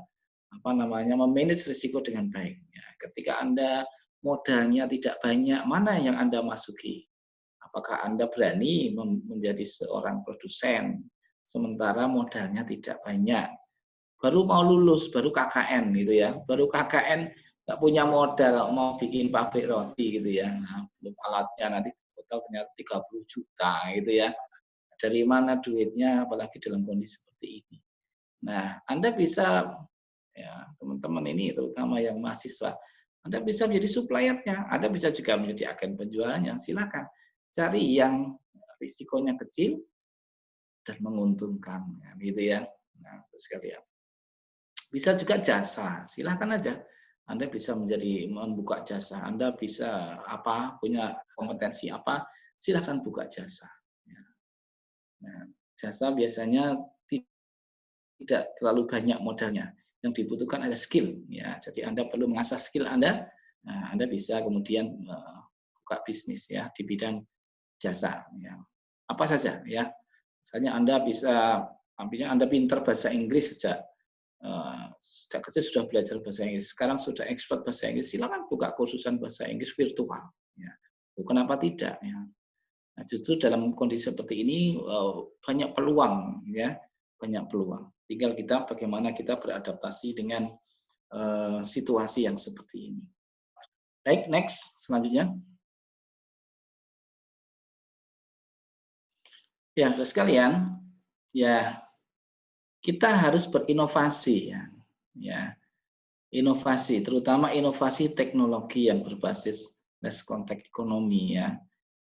memanage risiko dengan baik. Ya, ketika Anda modalnya tidak banyak, mana yang Anda masuki? Apakah Anda berani menjadi seorang produsen, sementara modalnya tidak banyak? Baru mau lulus, baru KKN gitu ya. Baru KKN nggak punya modal, mau bikin pabrik roti gitu ya. Nah, belum alatnya, nanti total ternyata 30 juta gitu ya. Dari mana duitnya, apalagi dalam kondisi seperti ini. Nah, Anda bisa, ya teman-teman ini terutama yang mahasiswa, Anda bisa menjadi suppliernya, Anda bisa juga menjadi agen penjualannya, silakan. Cari yang risikonya kecil dan menguntungkan, gitu ya. Nah, sekalian. Bisa juga jasa, silakan aja. Anda bisa membuka jasa. Anda bisa punya kompetensi apa, silakan buka jasa. Nah, jasa biasanya tidak terlalu banyak modalnya. Yang dibutuhkan adalah skill. Ya, jadi Anda perlu mengasah skill Anda. Nah, Anda bisa kemudian buka bisnis ya di bidang jasa ya. Apa saja ya, misalnya Anda pintar bahasa Inggris sejak kecil sudah belajar bahasa Inggris, sekarang sudah expert bahasa Inggris, silakan buka kursusan bahasa Inggris virtual ya. Kenapa tidak ya. Nah, justru dalam kondisi seperti ini banyak peluang ya, banyak peluang, tinggal kita bagaimana kita beradaptasi dengan situasi yang seperti ini. Baik, next selanjutnya. Ya, saudara sekalian, ya kita harus berinovasi ya. Inovasi, terutama inovasi teknologi yang berbasis less contact ekonomi ya.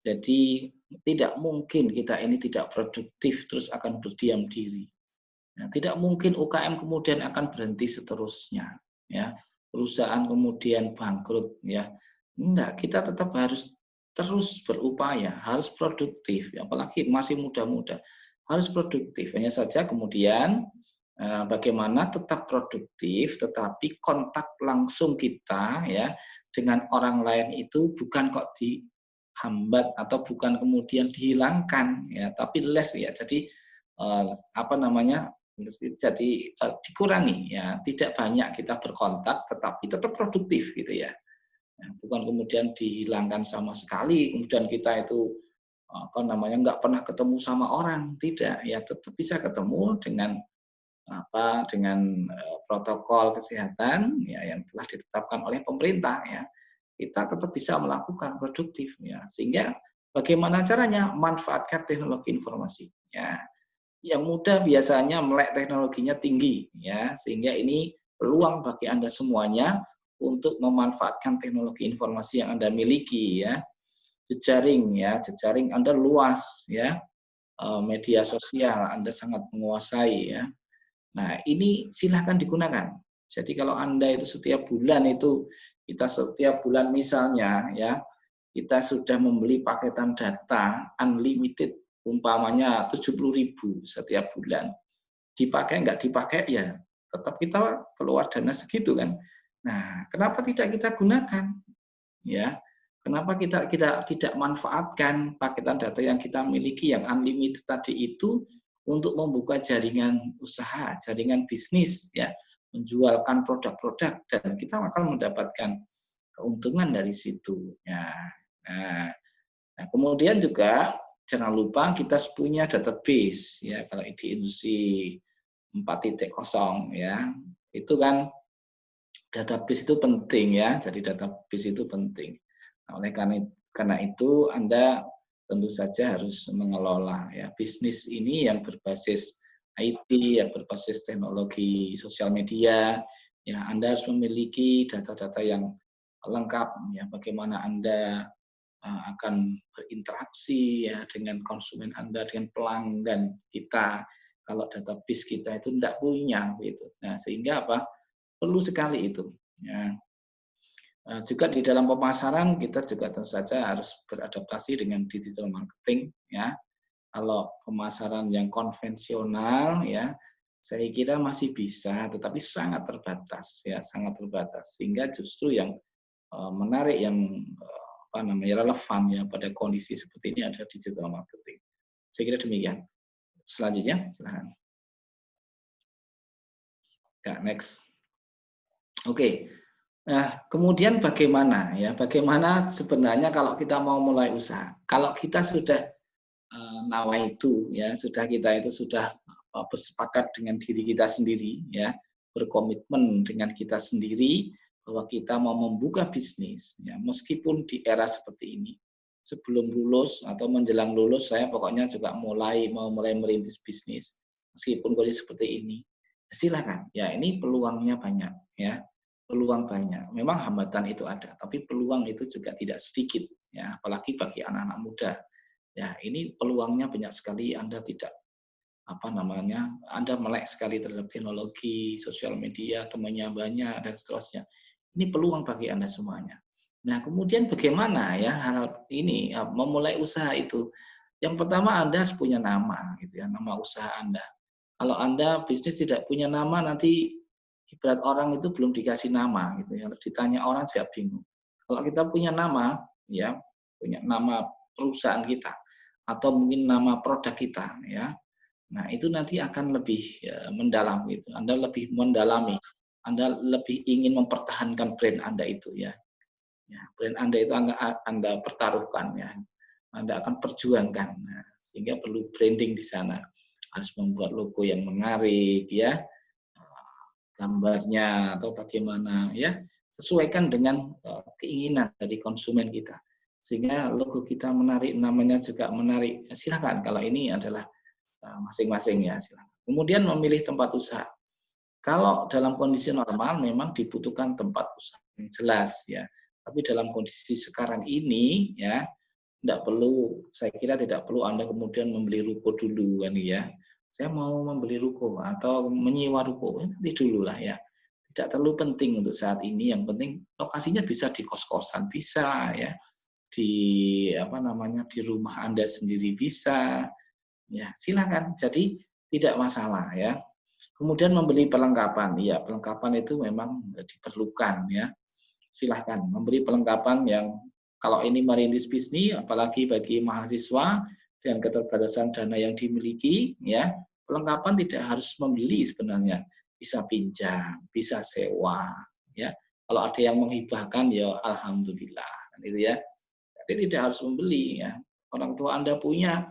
Jadi tidak mungkin kita ini tidak produktif terus akan berdiam diri. Ya, tidak mungkin UKM kemudian akan berhenti seterusnya ya. Perusahaan kemudian bangkrut ya. Enggak, kita tetap harus terus berupaya, harus produktif, apalagi masih muda-muda, harus produktif. Hanya saja kemudian bagaimana tetap produktif, tetapi kontak langsung kita ya dengan orang lain itu bukan kok dihambat atau bukan kemudian dihilangkan ya, tapi less ya. Jadi apa namanya? Jadi dikurangi ya, tidak banyak kita berkontak, tetapi tetap produktif gitu ya. Bukan kemudian dihilangkan sama sekali, kemudian kita itu apa namanya nggak pernah ketemu sama orang, tidak ya, tetap bisa ketemu dengan protokol kesehatan ya yang telah ditetapkan oleh pemerintah ya. Kita tetap bisa melakukan produktif ya, sehingga bagaimana caranya manfaatkan teknologi informasi ya. Yang muda biasanya melek teknologinya tinggi ya, sehingga ini peluang bagi Anda semuanya untuk memanfaatkan teknologi informasi yang Anda miliki ya. Jejaring ya, jejaring Anda luas ya. Media sosial Anda sangat menguasai ya. Nah, ini silahkan digunakan. Jadi kalau Anda itu setiap bulan misalnya ya, kita sudah membeli paketan data unlimited umpamanya 70.000 setiap bulan. Dipakai nggak dipakai ya tetap kita keluar dana segitu kan. Nah, kenapa tidak kita gunakan? Ya, kenapa kita tidak manfaatkan paketan data yang kita miliki yang unlimited tadi itu untuk membuka jaringan usaha, jaringan bisnis, ya, menjualkan produk-produk dan kita akan mendapatkan keuntungan dari situ. Ya. Nah, kemudian juga jangan lupa kita punya database, ya, kalau di industri 4.0 ya, itu kan database itu penting ya, jadi database itu penting. Nah, oleh karena itu Anda tentu saja harus mengelola ya bisnis ini yang berbasis IT, yang berbasis teknologi sosial media. Ya, Anda harus memiliki data-data yang lengkap ya, bagaimana Anda akan berinteraksi ya dengan konsumen Anda, dengan pelanggan kita. Kalau database kita itu tidak punya gitu. Nah, sehingga apa? Perlu sekali itu. Ya. Juga di dalam pemasaran kita juga tentu saja harus beradaptasi dengan digital marketing. Ya. Kalau pemasaran yang konvensional, ya, saya kira masih bisa, tetapi sangat terbatas, ya, sangat terbatas. Sehingga justru yang menarik, yang relevan ya pada kondisi seperti ini ada digital marketing. Saya kira demikian. Selanjutnya, silahkan. Ya, next. Oke. Nah, kemudian bagaimana ya? Bagaimana sebenarnya kalau kita mau mulai usaha? Kalau kita sudah nawaitu ya, kita sudah bersepakat dengan diri kita sendiri ya, berkomitmen dengan kita sendiri bahwa kita mau membuka bisnis ya, meskipun di era seperti ini. Sebelum lulus atau menjelang lulus saya pokoknya juga mau mulai merintis bisnis meskipun kondisi seperti ini. Silakan. Ya, ini peluangnya banyak ya. Peluang banyak. Memang hambatan itu ada, tapi peluang itu juga tidak sedikit ya, apalagi bagi anak-anak muda. Ya, ini peluangnya banyak sekali. Anda tidak Anda melek sekali terhadap teknologi, sosial media, temannya banyak dan seterusnya. Ini peluang bagi Anda semuanya. Nah, kemudian bagaimana ya hal ini memulai usaha itu? Yang pertama Anda harus punya nama gitu ya, nama usaha Anda. Kalau Anda bisnis tidak punya nama, nanti ibarat orang itu belum dikasih nama gitu ya. Ditanya orang juga bingung. Kalau kita punya nama ya, punya nama perusahaan kita atau mungkin nama produk kita ya. Nah, itu nanti akan lebih mendalam gitu. Anda lebih mendalami. Anda lebih ingin mempertahankan brand Anda itu ya. Ya, brand Anda itu Anda pertaruhkan ya. Anda akan perjuangkan. Nah, sehingga perlu branding di sana. Harus membuat logo yang menarik ya. Gambarnya atau bagaimana ya, sesuaikan dengan keinginan dari konsumen kita. Sehingga logo kita menarik, namanya juga menarik. Silakan kalau ini adalah masing-masing ya, silakan. Kemudian memilih tempat usaha. Kalau dalam kondisi normal memang dibutuhkan tempat usaha yang jelas ya. Tapi dalam kondisi sekarang ini ya, saya kira tidak perlu Anda kemudian membeli ruko dulu kan ya. Saya mau membeli ruko atau menyewa ruko, nanti dulu lah ya. Tidak terlalu penting untuk saat ini. Yang penting lokasinya bisa di kos-kosan bisa ya, di di rumah Anda sendiri bisa. Ya, silakan. Jadi tidak masalah ya. Kemudian membeli perlengkapan. Ya, perlengkapan itu memang diperlukan ya. Silahkan memberi perlengkapan yang kalau ini merintis bisnis, apalagi bagi mahasiswa dengan keterbatasan dana yang dimiliki, ya perlengkapan tidak harus membeli sebenarnya, bisa pinjam, bisa sewa, ya. Kalau ada yang menghibahkan, ya alhamdulillah, gitu ya. Jadi tidak harus membeli, ya. Orang tua Anda punya,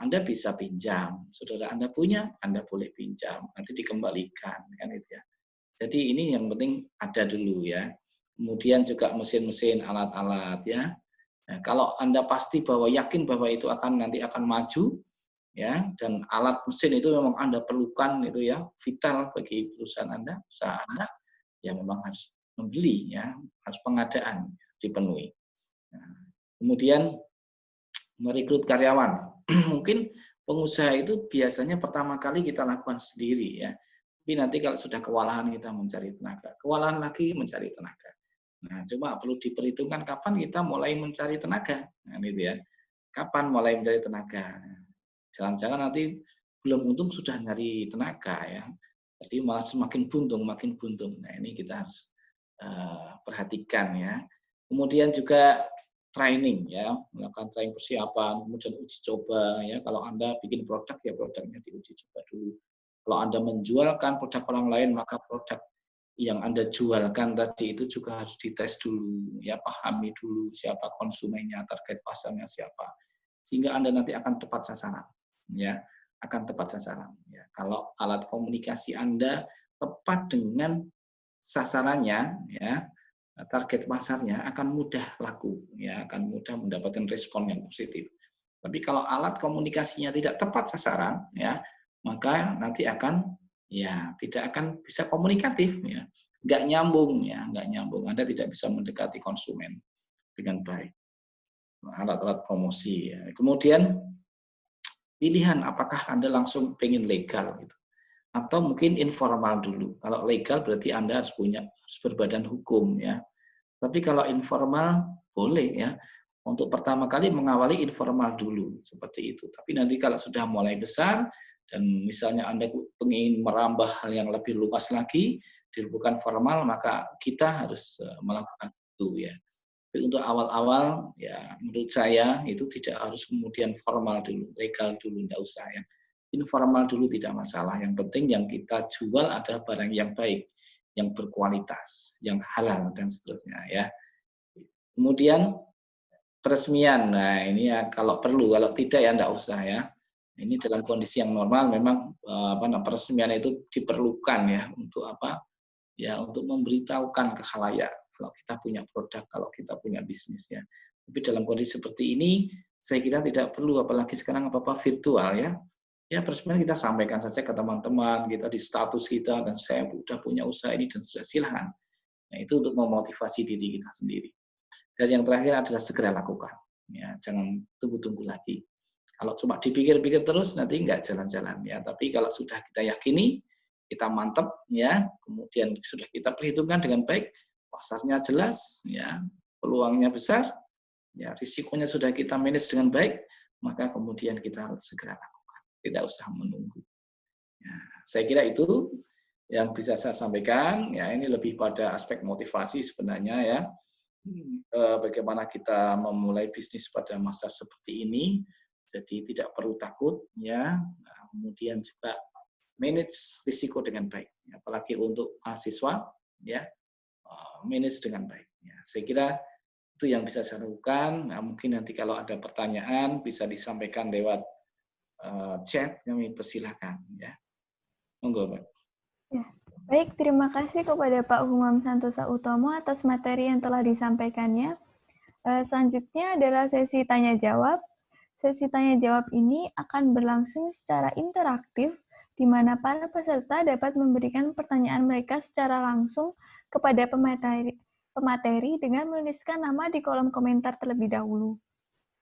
Anda bisa pinjam. Saudara Anda punya, Anda boleh pinjam. Nanti dikembalikan, kan itu ya. Jadi ini yang penting ada dulu ya. Kemudian juga mesin-mesin, alat-alat ya. Nah, kalau Anda pasti bahwa yakin bahwa itu nanti akan maju ya, dan alat mesin itu memang Anda perlukan itu ya, vital bagi perusahaan Anda, usaha Anda, ya memang harus membeli ya, harus pengadaan dipenuhi. Nah, kemudian merekrut karyawan. Mungkin pengusaha itu biasanya pertama kali kita lakukan sendiri ya. Tapi nanti kalau sudah kewalahan kita mencari tenaga, kewalahan lagi mencari tenaga. Nah, cuma perlu diperhitungkan kapan kita mulai mencari tenaga. Nah, itu ya. Kapan mulai mencari tenaga? Jangan-jangan nanti belum untung sudah nyari tenaga ya. Jadi malah semakin buntung, makin buntung. Nah, ini kita harus perhatikan ya. Kemudian juga training ya, melakukan training persiapan, kemudian uji coba ya. Kalau Anda bikin produk ya produknya diuji coba dulu. Kalau Anda menjualkan produk orang lain, maka produk yang Anda jualkan tadi itu juga harus dites dulu, ya pahami dulu siapa konsumennya, target pasarnya siapa, sehingga Anda nanti akan tepat sasaran, ya akan tepat sasaran. Ya. Kalau alat komunikasi Anda tepat dengan sasarannya, ya target pasarnya akan mudah laku, ya akan mudah mendapatkan respon yang positif. Tapi kalau alat komunikasinya tidak tepat sasaran, ya maka nanti akan ya tidak akan bisa komunikatif, ya nggak nyambung, ya nggak nyambung. Anda tidak bisa mendekati konsumen dengan baik. Alat-alat promosi. Ya. Kemudian pilihan apakah Anda langsung pengen legal gitu, atau mungkin informal dulu. Kalau legal berarti Anda harus berbadan hukum, ya. Tapi kalau informal boleh ya. Untuk pertama kali mengawali informal dulu seperti itu. Tapi nanti kalau sudah mulai besar dan misalnya Anda ingin merambah hal yang lebih luas lagi, bukan formal, maka kita harus melakukan itu ya. Tapi untuk awal-awal ya menurut saya itu tidak harus kemudian formal dulu, legal dulu, enggak usah ya. Informal dulu tidak masalah. Yang penting yang kita jual adalah barang yang baik, yang berkualitas, yang halal dan seterusnya ya. Kemudian peresmian. Nah, ini ya kalau perlu, kalau tidak ya enggak usah ya. Ini dalam kondisi yang normal memang peresmian itu diperlukan ya untuk apa? Ya untuk memberitahukan ke khalayak kalau kita punya produk, kalau kita punya bisnis ya. Tapi dalam kondisi seperti ini saya kira tidak perlu, apalagi sekarang apa-apa virtual ya. Ya peresmian kita sampaikan saja ke teman-teman kita di status kita, dan saya sudah punya usaha ini dan sudah silahkan. Nah, itu untuk memotivasi diri kita sendiri. Dan yang terakhir adalah segera lakukan. Ya, jangan tunggu-tunggu lagi. Kalau cuma dipikir-pikir terus nanti nggak jalan-jalan ya. Tapi kalau sudah kita yakini, kita mantap ya, kemudian sudah kita perhitungkan dengan baik, pasarnya jelas ya, peluangnya besar, ya risikonya sudah kita manage dengan baik, maka kemudian kita harus segera lakukan. Tidak usah menunggu. Ya, saya kira itu yang bisa saya sampaikan. Ya, ini lebih pada aspek motivasi sebenarnya ya. Bagaimana kita memulai bisnis pada masa seperti ini. Jadi tidak perlu takut ya. Nah, kemudian juga manage risiko dengan baik. Apalagi untuk mahasiswa ya, manage dengan baik. Ya, saya kira itu yang bisa saya lakukan. Nah, mungkin nanti kalau ada pertanyaan bisa disampaikan lewat chat, kami persilahkan ya. Monggo, Pak. Ya. Baik, terima kasih kepada Pak Humam Santosa Utomo atas materi yang telah disampaikannya. Selanjutnya adalah sesi tanya-jawab. Sesi tanya-jawab ini akan berlangsung secara interaktif, di mana para peserta dapat memberikan pertanyaan mereka secara langsung kepada pemateri dengan menuliskan nama di kolom komentar terlebih dahulu.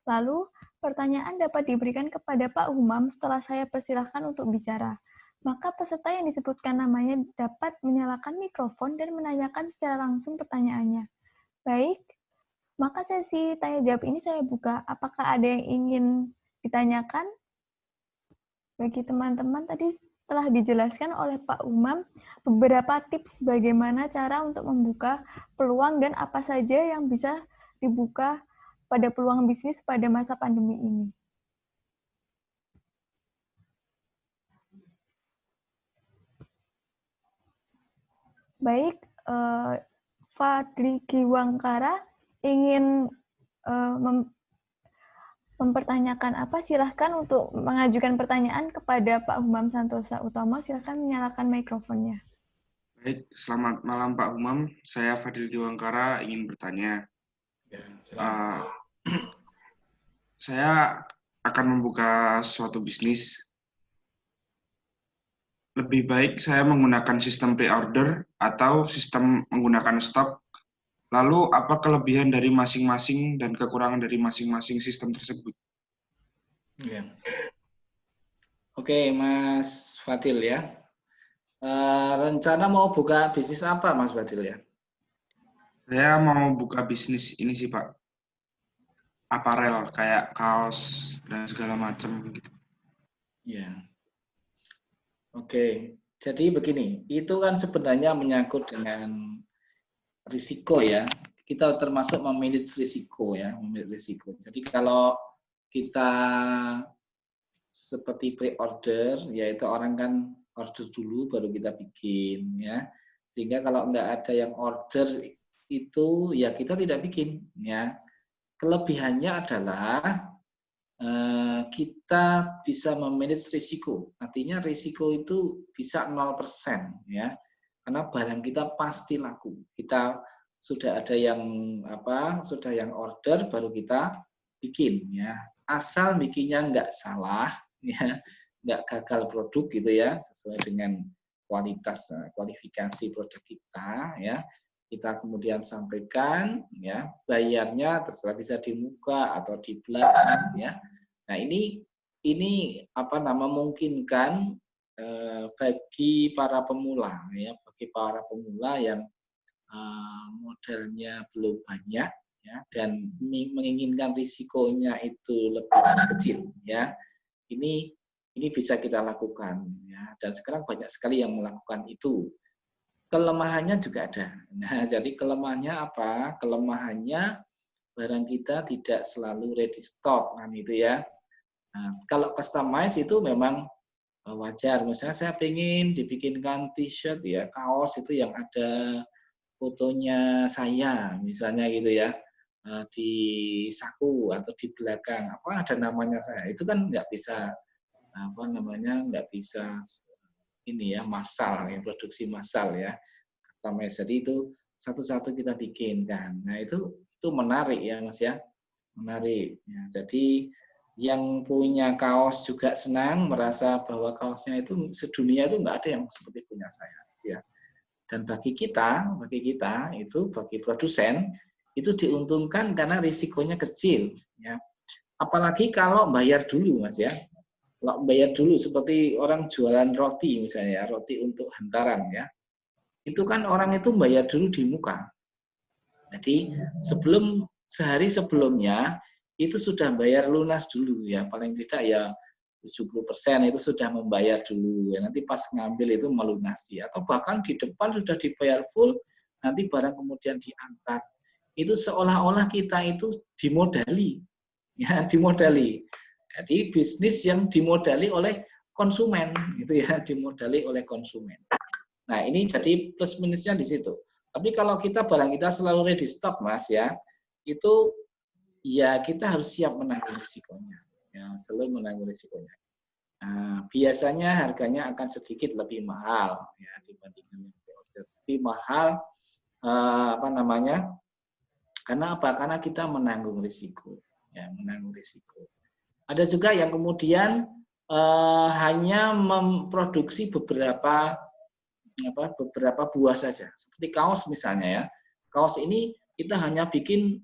Lalu, pertanyaan dapat diberikan kepada Pak Humam setelah saya persilahkan untuk bicara. Maka peserta yang disebutkan namanya dapat menyalakan mikrofon dan menanyakan secara langsung pertanyaannya. Baik, maka sesi tanya-jawab ini saya buka. Apakah ada yang ingin ditanyakan? Bagi teman-teman tadi telah dijelaskan oleh Pak Umam beberapa tips bagaimana cara untuk membuka peluang dan apa saja yang bisa dibuka pada peluang bisnis pada masa pandemi ini. Baik, Fadli Giwangkara ingin mempertanyakan apa? Silahkan untuk mengajukan pertanyaan kepada Pak Humam Santosa Utomo. Silahkan menyalakan mikrofonnya. Baik, selamat malam Pak Umam. Saya Fadil Giwangkara ingin bertanya. Ya, Saya akan membuka suatu bisnis. Lebih baik saya menggunakan sistem pre-order atau sistem menggunakan stok. Lalu apa kelebihan dari masing-masing dan kekurangan dari masing-masing sistem tersebut? Ya. Oke, Mas Fadil ya. Rencana mau buka bisnis apa, Mas Fadil ya? Saya mau buka bisnis ini sih Pak. Aparel kayak kaos dan segala macam gitu. Ya. Oke, jadi begini, itu kan sebenarnya menyangkut dengan risiko ya. Kita termasuk memanage risiko ya, memanage risiko. Jadi kalau kita seperti pre-order, yaitu orang kan order dulu baru kita bikin ya. Sehingga kalau nggak ada yang order itu ya kita tidak bikin ya. Kelebihannya adalah kita bisa memanage risiko. Artinya risiko itu bisa 0% ya. Karena barang kita pasti laku. Kita sudah ada yang sudah yang order baru kita bikin ya. Asal bikinnya nggak salah ya, nggak gagal produk gitu ya, sesuai dengan kualifikasi produk kita ya. Kita kemudian sampaikan ya, bayarnya terserah bisa di muka atau di belakang ya. Nah, ini memungkinkan bagi para pemula ya, bagi para pemula yang modalnya belum banyak ya dan menginginkan risikonya itu lebih kecil ya. Ini bisa kita lakukan ya, dan sekarang banyak sekali yang melakukan itu. Kelemahannya juga ada. Nah, jadi kelemahannya apa? Kelemahannya barang kita tidak selalu ready stock kan itu ya. Nah, kalau customize itu memang wajar. Misalnya saya pengen dibikinkan t-shirt ya, kaos itu yang ada fotonya saya, misalnya gitu ya, di saku atau di belakang, apa ada namanya saya. Itu kan nggak bisa nggak bisa ini ya massal, ya produksi massal ya. Jadi itu satu-satu kita bikin kan. Nah itu menarik ya Mas ya, menarik. Ya, jadi yang punya kaos juga senang, merasa bahwa kaosnya itu sedunia itu nggak ada yang seperti punya saya. Ya. Dan bagi kita itu bagi produsen itu diuntungkan karena risikonya kecil. Ya. Apalagi kalau bayar dulu Mas ya. Kalau bayar dulu seperti orang jualan roti misalnya, roti untuk hantaran ya. Itu kan orang itu bayar dulu di muka. Jadi sehari sebelumnya itu sudah bayar lunas dulu ya, paling tidak ya 70% itu sudah membayar dulu ya. Nanti pas ngambil itu melunasi atau bahkan di depan sudah dibayar full, nanti barang kemudian diantar. Itu seolah-olah kita itu dimodali. Ya, dimodali. Jadi bisnis yang dimodali oleh konsumen gitu ya, dimodali oleh konsumen. Nah, ini jadi plus minusnya di situ. Tapi kalau barang kita selalu ready stock, Mas ya, itu ya kita harus siap menanggung risikonya. Ya, selalu menanggung risikonya. Nah, biasanya harganya akan sedikit lebih mahal ya dibandingkan yang pre-order. Lebih mahal Karena apa? Karena kita menanggung risiko. Ya, menanggung risiko. Ada juga yang kemudian hanya memproduksi beberapa buah saja. Seperti kaos misalnya ya. Kaos ini kita hanya bikin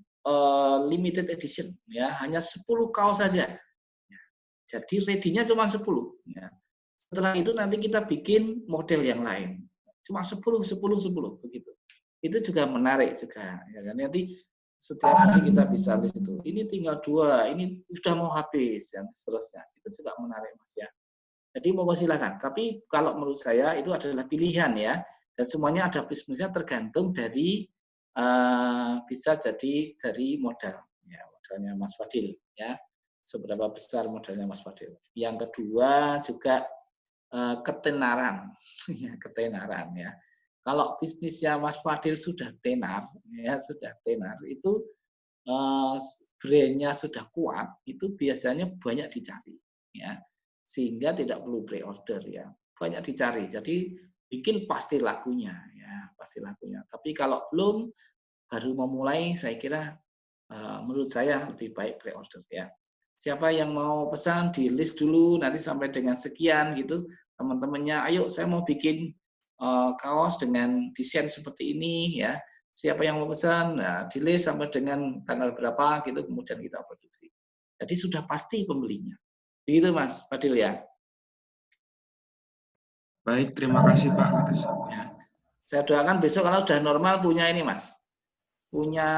limited edition ya, hanya 10 kaos saja. Ya. Jadi ready-nya cuma 10 ya. Setelah itu nanti kita bikin model yang lain. Cuma 10 begitu. Itu juga menarik juga ya kan. Nanti setiap hari kita bisa list itu. Ini tinggal 2, ini sudah mau habis, dan seterusnya. Itu juga menarik Mas ya. Jadi mau silakan. Tapi kalau menurut saya itu adalah pilihan ya. Dan semuanya ada plus minusnya tergantung dari bisa jadi dari modal. Ya, modalnya Mas Fadil ya. Seberapa besar modalnya Mas Fadil. Yang kedua juga ketenaran. Ya, ketenaran ya. Kalau bisnisnya Mas Fadil sudah tenar, ya sudah tenar, itu brand-nya sudah kuat, itu biasanya banyak dicari, ya, sehingga tidak perlu pre-order ya, banyak dicari. Jadi bikin pasti lakunya, ya pasti lakunya. Tapi kalau belum, baru memulai, saya kira menurut saya lebih baik pre-order ya. Siapa yang mau pesan di list dulu, nanti sampai dengan sekian gitu, teman-temannya, ayo saya mau bikin kaos dengan desain seperti ini ya. Siapa yang mau pesan, nah, di list sampai dengan tanggal berapa gitu, kemudian kita produksi. Jadi sudah pasti pembelinya. Begitu Mas Fadil ya. Baik, terima kasih Pak. Ya. Saya doakan besok kalau sudah normal punya ini Mas. Punya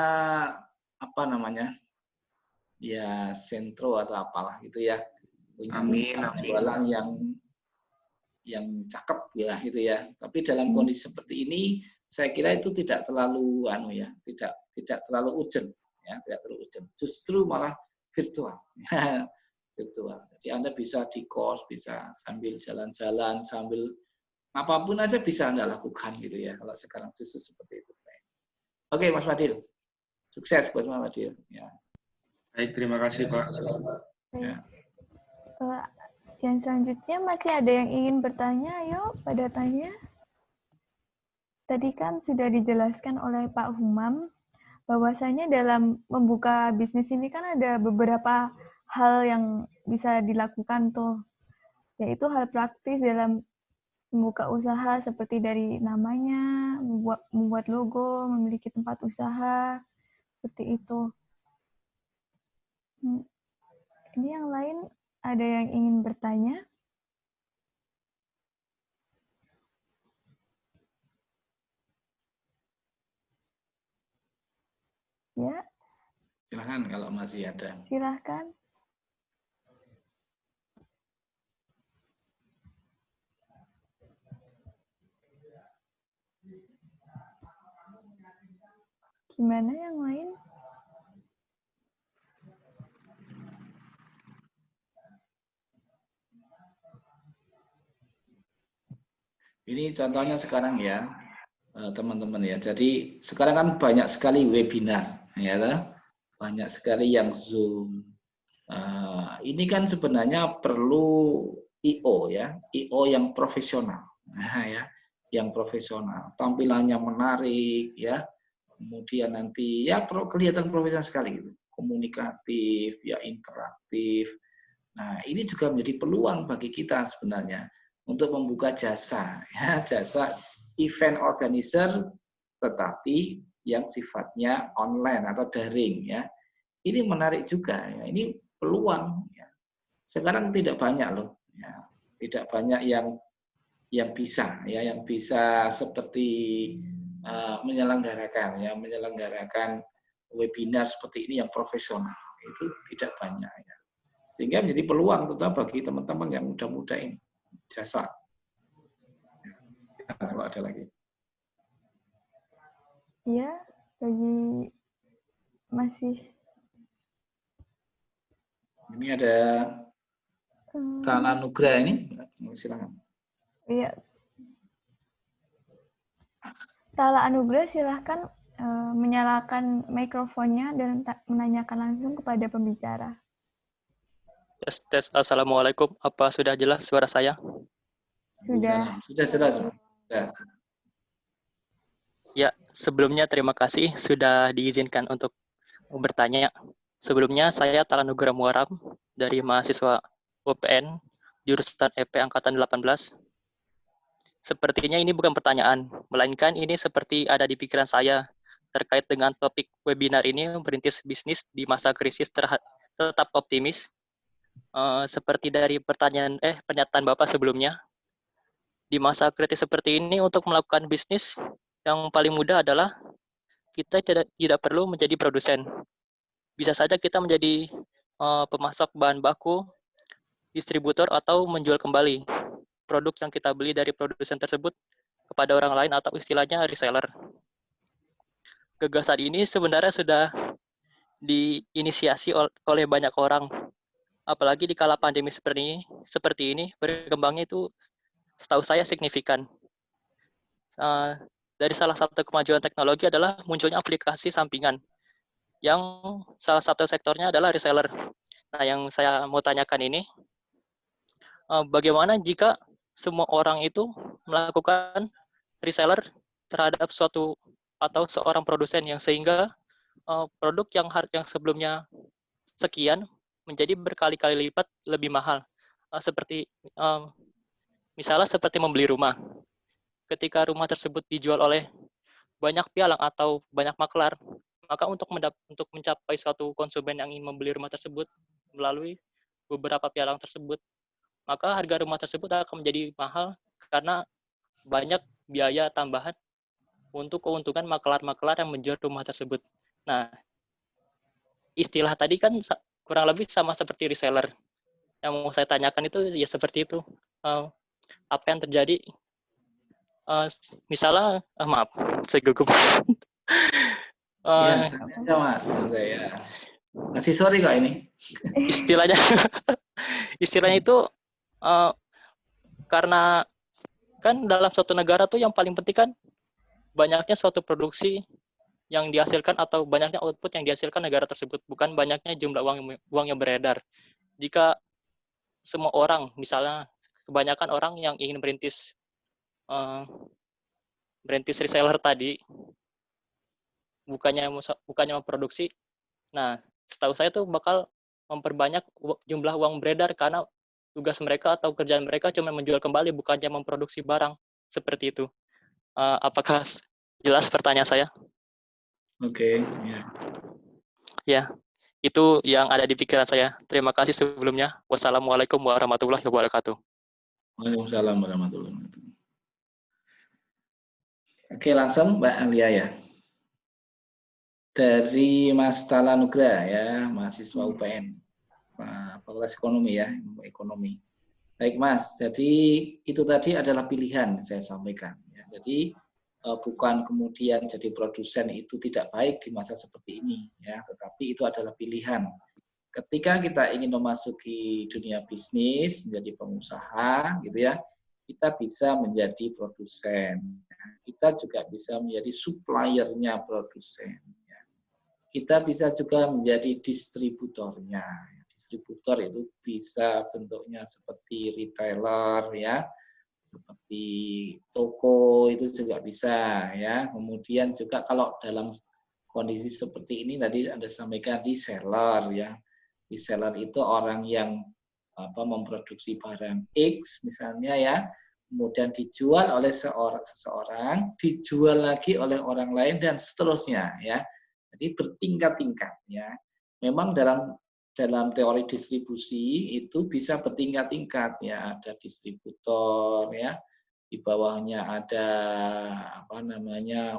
apa namanya? Ya sentro atau apalah gitu ya. Punya Amin, jualan yang cakep ya gitu ya. Tapi dalam kondisi seperti ini saya kira itu tidak terlalu tidak terlalu urgent ya, tidak terlalu urgent. Justru malah virtual. Virtual. Jadi Anda bisa di kos, bisa sambil jalan-jalan, sambil apapun aja bisa Anda lakukan gitu ya. Kalau sekarang justru seperti itu. Oke, Mas Fadil. Sukses buat Mas Fadil ya. Baik, terima kasih Pak. Ya. Yang selanjutnya masih ada yang ingin bertanya, ayo pada tanya. Tadi kan sudah dijelaskan oleh Pak Humam bahwasanya dalam membuka bisnis ini kan ada beberapa hal yang bisa dilakukan tuh, yaitu hal praktis dalam membuka usaha seperti dari namanya, membuat logo, memiliki tempat usaha, seperti itu. Ini yang lain ada yang ingin bertanya? Ya, Silakan kalau masih ada. silahkan. Gimana yang lain? Ini contohnya sekarang ya, teman-teman ya. Jadi sekarang kan banyak sekali webinar, ya, banyak sekali yang Zoom. Ini kan sebenarnya perlu IO ya, IO yang profesional, nah, ya, yang profesional. Tampilannya menarik ya, kemudian nanti ya kelihatan profesional sekali, gitu. Komunikatif, ya interaktif. Nah ini juga menjadi peluang bagi kita sebenarnya untuk membuka jasa, ya, jasa event organizer, tetapi yang sifatnya online atau daring, ya. Ini menarik juga, ya. Ini peluang. Ya. Sekarang tidak banyak loh, ya. Tidak banyak yang bisa, ya, yang bisa seperti menyelenggarakan webinar seperti ini yang profesional. Itu tidak banyak, ya. Sehingga menjadi peluang terutama bagi teman-teman yang muda-muda ini. Jasa. Kalau ada lagi. Iya, bagi masih. Ini ada Tala Nugra ini, silakan. Iya. Tala Anugrah silahkan menyalakan mikrofonnya dan menanyakan langsung kepada pembicara. Tes. Assalamualaikum. Apa sudah jelas suara saya? Sudah. Sudah. Ya, sebelumnya terima kasih sudah diizinkan untuk bertanya. Sebelumnya saya Tala Nugra Muaram dari mahasiswa UPN jurusan EP angkatan 18. Sepertinya ini bukan pertanyaan, melainkan ini seperti ada di pikiran saya terkait dengan topik webinar ini, merintis bisnis di masa krisis tetap optimis. Seperti dari pernyataan Bapak sebelumnya, di masa kritis seperti ini untuk melakukan bisnis yang paling mudah adalah kita tidak perlu menjadi produsen. Bisa saja kita menjadi pemasok bahan baku distributor atau menjual kembali produk yang kita beli dari produsen tersebut kepada orang lain atau istilahnya reseller. Gagasan ini sebenarnya sudah diinisiasi oleh banyak orang, apalagi di kala pandemi seperti ini berkembangnya itu setahu saya signifikan. Dari salah satu kemajuan teknologi adalah munculnya aplikasi sampingan, yang salah satu sektornya adalah reseller. Nah, yang saya mau tanyakan ini, bagaimana jika semua orang itu melakukan reseller terhadap suatu atau seorang produsen, yang sehingga produk yang sebelumnya sekian menjadi berkali-kali lipat lebih mahal. Seperti misalnya seperti membeli rumah. Ketika rumah tersebut dijual oleh banyak pialang atau banyak maklar, maka untuk mencapai suatu konsumen yang ingin membeli rumah tersebut melalui beberapa pialang tersebut, maka harga rumah tersebut akan menjadi mahal karena banyak biaya tambahan untuk keuntungan maklar-maklar yang menjual rumah tersebut. Nah, istilah tadi kan kurang lebih sama seperti reseller. Yang mau saya tanyakan itu ya seperti itu. Apa yang terjadi? Misalnya, maaf, saya gugup. Ya, santai aja Mas. Santai ya. Masih sorry kok ini. Istilahnya itu karena kan dalam suatu negara tuh yang paling penting kan banyaknya suatu produksi yang dihasilkan atau banyaknya output yang dihasilkan negara tersebut, bukan banyaknya jumlah uang yang beredar. Jika semua orang, misalnya kebanyakan orang yang ingin merintis reseller tadi, bukannya memproduksi, nah setahu saya tuh bakal memperbanyak jumlah uang beredar karena tugas mereka atau kerjaan mereka cuma menjual kembali, bukannya memproduksi barang seperti itu. Apakah jelas pertanyaan saya? Oke, ya. Ya, itu yang ada di pikiran saya. Terima kasih sebelumnya. Wassalamualaikum warahmatullahi wabarakatuh. Waalaikumsalam warahmatullahi wabarakatuh. Oke, langsung Mbak Alia ya. Dari Mas Tala Nugra ya, mahasiswa UPN, Fakultas Ekonomi ya, Ekonomi. Baik Mas, jadi itu tadi adalah pilihan saya sampaikan. Ya. Jadi bukan kemudian jadi produsen itu tidak baik di masa seperti ini, ya, tetapi itu adalah pilihan. Ketika kita ingin memasuki dunia bisnis, menjadi pengusaha, gitu ya, kita bisa menjadi produsen. Kita juga bisa menjadi suppliernya produsen. Kita bisa juga menjadi distributornya. Distributor itu bisa bentuknya seperti retailer, ya, seperti toko itu juga bisa, ya. Kemudian juga kalau dalam kondisi seperti ini tadi Anda sampaikan reseller, ya. Reseller itu orang yang memproduksi barang X misalnya, ya, kemudian dijual oleh seseorang, dijual lagi oleh orang lain dan seterusnya, ya. Jadi bertingkat-tingkat, ya. Memang dalam teori distribusi itu bisa bertingkat-tingkat, ya, ada distributor, ya, di bawahnya ada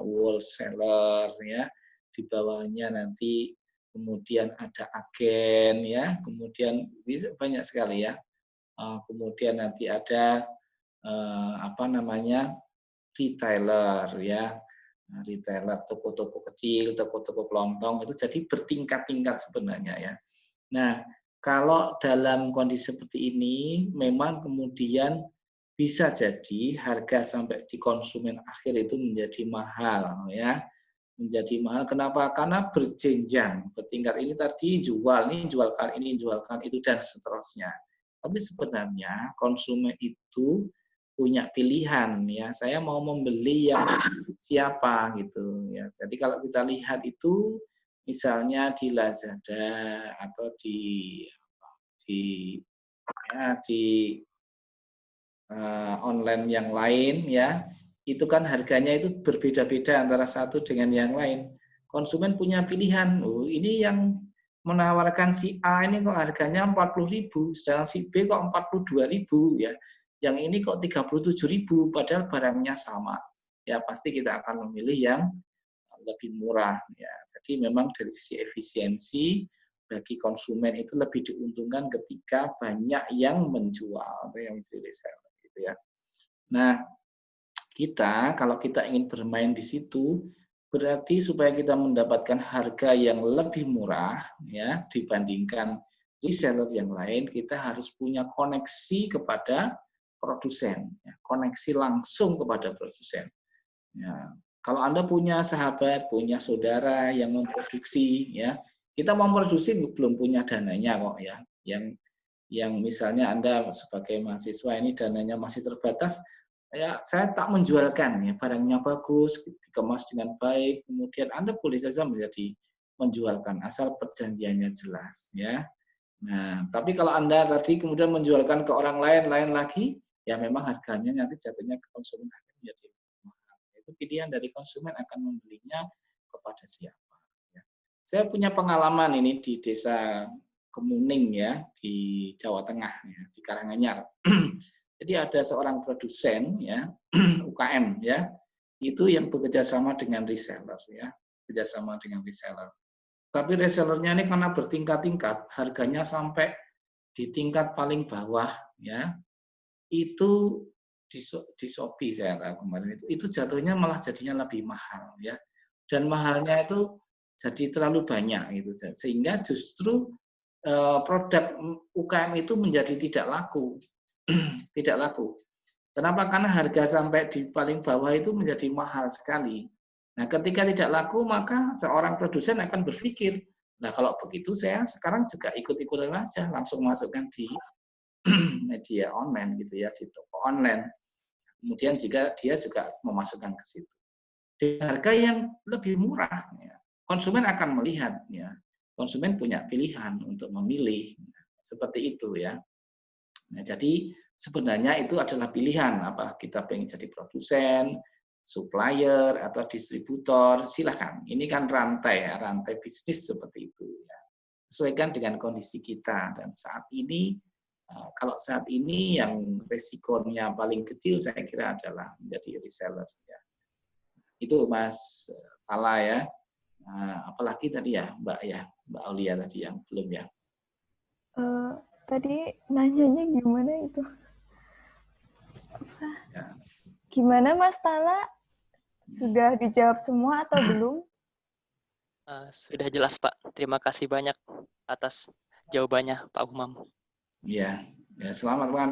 wholesaler, ya, di bawahnya nanti kemudian ada agen, ya, kemudian bisa banyak sekali, ya, kemudian nanti ada retailer, ya. Retailer, toko-toko kecil, toko-toko kelontong itu jadi bertingkat-tingkat sebenarnya, ya. Nah, kalau dalam kondisi seperti ini memang kemudian bisa jadi harga sampai di konsumen akhir itu menjadi mahal, ya. Menjadi mahal. Kenapa? Karena berjenjang, bertingkat. Ini tadi ini jualkan ini, jualkan itu dan seterusnya. Tapi sebenarnya konsumen itu punya pilihan, ya, saya mau membeli yang siapa gitu, ya. Jadi kalau kita lihat itu misalnya di Lazada atau di online yang lain, ya, itu kan harganya itu berbeda-beda antara satu dengan yang lain. Konsumen punya pilihan, ini yang menawarkan si A ini kok harganya 40.000, sedangkan si B kok 42.000, ya. Yang ini kok 37.000, padahal barangnya sama. Ya pasti kita akan memilih yang lebih murah. Ya, jadi memang dari sisi efisiensi, bagi konsumen itu lebih diuntungkan ketika banyak yang menjual atau yang reseller gitu ya. Nah, kalau kita ingin bermain di situ, berarti supaya kita mendapatkan harga yang lebih murah ya dibandingkan reseller yang lain, kita harus punya koneksi kepada produsen, ya, koneksi langsung kepada produsen. Ya, kalau Anda punya sahabat, punya saudara yang memproduksi, ya, kita mau produksi belum punya dananya kok ya. Yang misalnya Anda sebagai mahasiswa ini dananya masih terbatas, ya saya tak menjualkan ya, barangnya bagus, dikemas dengan baik, kemudian Anda boleh saja menjualkan asal perjanjiannya jelas ya. Nah, tapi kalau Anda tadi kemudian menjualkan ke orang lain lagi, ya memang harganya nanti jatuhnya ke konsumen akan menjadi mahal. Itu pilihan dari konsumen akan membelinya kepada siapa. Ya. Saya punya pengalaman ini di desa Kemuning ya, di Jawa Tengah ya, di Karanganyar. Jadi ada seorang produsen ya, UKM ya, itu yang bekerja sama dengan reseller ya, bekerjasama dengan reseller. Tapi resellernya ini karena bertingkat-tingkat, harganya sampai di tingkat paling bawah ya, itu di Shopee saya tahu kemarin itu jatuhnya malah jadinya lebih mahal ya, dan mahalnya itu jadi terlalu banyak gitu, sehingga justru produk UKM itu menjadi tidak laku. Tidak laku. Kenapa? Karena harga sampai di paling bawah itu menjadi mahal sekali. Nah, ketika tidak laku, maka seorang produsen akan berpikir, nah kalau begitu saya sekarang juga ikut-ikutan aja, langsung masukkan di media online gitu ya, di toko online. Kemudian jika dia juga memasukkan ke situ. Di harga yang lebih murah, ya, konsumen akan melihat, ya, konsumen punya pilihan untuk memilih, seperti itu ya. Nah, jadi sebenarnya itu adalah pilihan, apa kita pengen jadi produsen, supplier atau distributor, silahkan. Ini kan rantai ya, rantai bisnis seperti itu ya. Sesuaikan dengan kondisi kita, dan saat ini kalau saat ini yang resikonya paling kecil saya kira adalah menjadi reseller ya. Itu Mas Tala ya. Apalagi tadi ya Mbak Aulia tadi yang belum ya. Tadi nanyanya gimana itu? Ya. Gimana Mas Tala? Sudah dijawab semua atau belum? Sudah jelas Pak. Terima kasih banyak atas jawabannya Pak Umam. Ya, selamat Pak.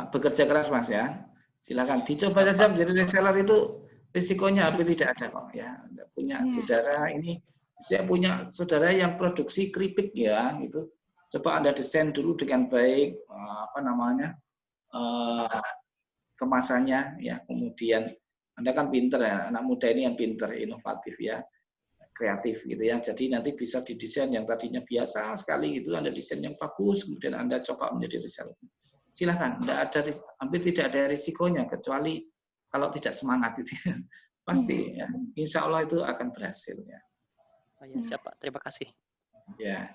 Bekerja keras Mas ya. Silakan dicoba saja menjadi reseller, itu risikonya hampir tidak ada kok ya. Anda punya saudara ini, saya punya saudara yang produksi keripik ya, gitu. Coba Anda desain dulu dengan baik kemasannya ya, kemudian Anda kan pinter ya, anak muda ini yang pinter, inovatif ya, kreatif gitu ya. Jadi nanti bisa didesain yang tadinya biasa sekali gitu, Anda desain yang bagus, kemudian Anda coba menjadi reseller. Silahkan, hampir tidak ada risikonya kecuali kalau tidak semangat itu. Pasti ya, insya Allah itu akan berhasil ya. Oh ya, siapa? Terima kasih. Ya.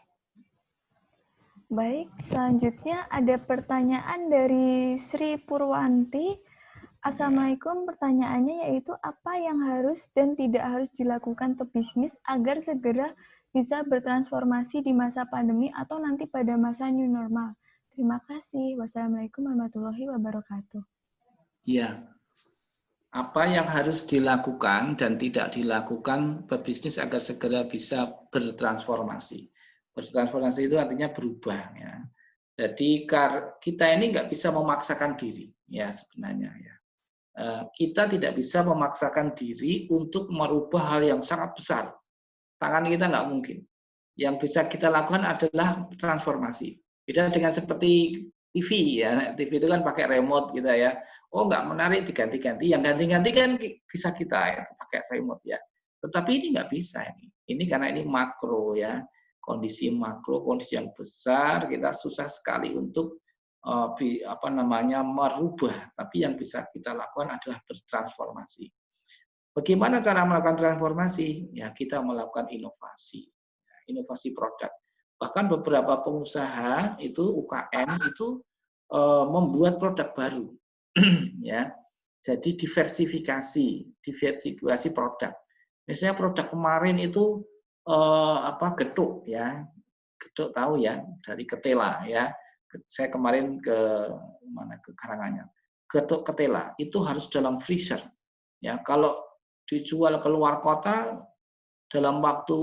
Baik, selanjutnya ada pertanyaan dari Sri Purwanti. Assalamualaikum, pertanyaannya yaitu apa yang harus dan tidak harus dilakukan pebisnis agar segera bisa bertransformasi di masa pandemi atau nanti pada masa new normal. Terima kasih. Wassalamualaikum warahmatullahi wabarakatuh. Ya. Apa yang harus dilakukan dan tidak dilakukan pebisnis agar segera bisa bertransformasi. Bertransformasi itu artinya berubah ya. Jadi kita ini nggak bisa memaksakan diri ya sebenarnya ya. Kita tidak bisa memaksakan diri untuk merubah hal yang sangat besar. Tangan kita nggak mungkin. Yang bisa kita lakukan adalah transformasi. Beda dengan seperti TV ya. TV itu kan pakai remote gitu ya. Oh nggak menarik diganti-ganti. Yang ganti-ganti kan bisa kita ya, pakai remote ya. Tetapi ini nggak bisa ini. Ini karena ini makro ya. Kondisi makro, kondisi yang besar, kita susah sekali untuk merubah. Tapi yang bisa kita lakukan adalah bertransformasi. Bagaimana cara melakukan transformasi? Ya kita melakukan inovasi, inovasi produk. Bahkan beberapa pengusaha itu UKM itu membuat produk baru, ya. Jadi diversifikasi produk. Misalnya produk kemarin itu getuk ya, Gedok tahu ya, dari ketela ya. Saya kemarin ke Karanganyar. Gedok ketela itu harus dalam freezer. Ya, kalau dijual keluar kota dalam waktu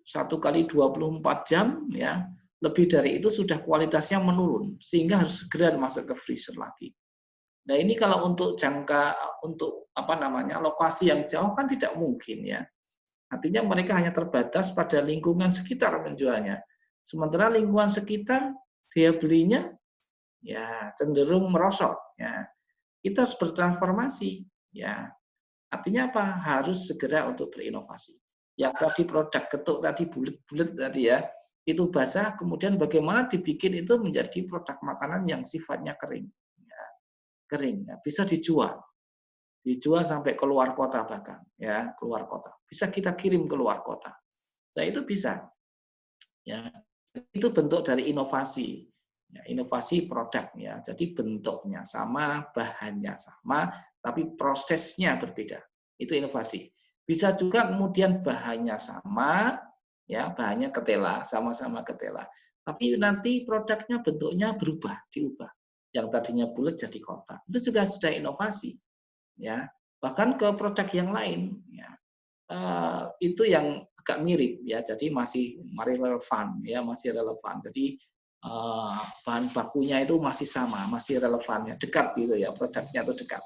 1 kali 24 jam ya, lebih dari itu sudah kualitasnya menurun sehingga harus segera masuk ke freezer lagi. Nah, ini kalau untuk lokasi yang jauh kan tidak mungkin ya. Artinya mereka hanya terbatas pada lingkungan sekitar menjualnya. Sementara lingkungan sekitar dia belinya ya cenderung merosot ya. Kita harus bertransformasi ya. Artinya apa? Harus segera untuk berinovasi. Yang tadi produk getuk tadi bulat-bulat tadi ya, itu basah, kemudian bagaimana dibikin itu menjadi produk makanan yang sifatnya kering. Ya, kering, ya. Bisa dijual sampai keluar kota bahkan, ya keluar kota. Bisa kita kirim keluar kota. Nah itu bisa, ya itu bentuk dari inovasi, ya, inovasi produk ya. Jadi bentuknya sama, bahannya sama, tapi prosesnya berbeda. Itu inovasi. Bisa juga kemudian bahannya sama, ya bahannya ketela, sama-sama ketela. Tapi nanti produknya bentuknya berubah, diubah. Yang tadinya bulat jadi kotak. Itu juga sudah inovasi. Ya, bahkan ke produk yang lain ya, itu yang agak mirip ya, jadi masih relevan ya, masih relevan. Jadi bahan bakunya itu masih sama, masih relevannya, dekat gitu ya, produknya itu dekat.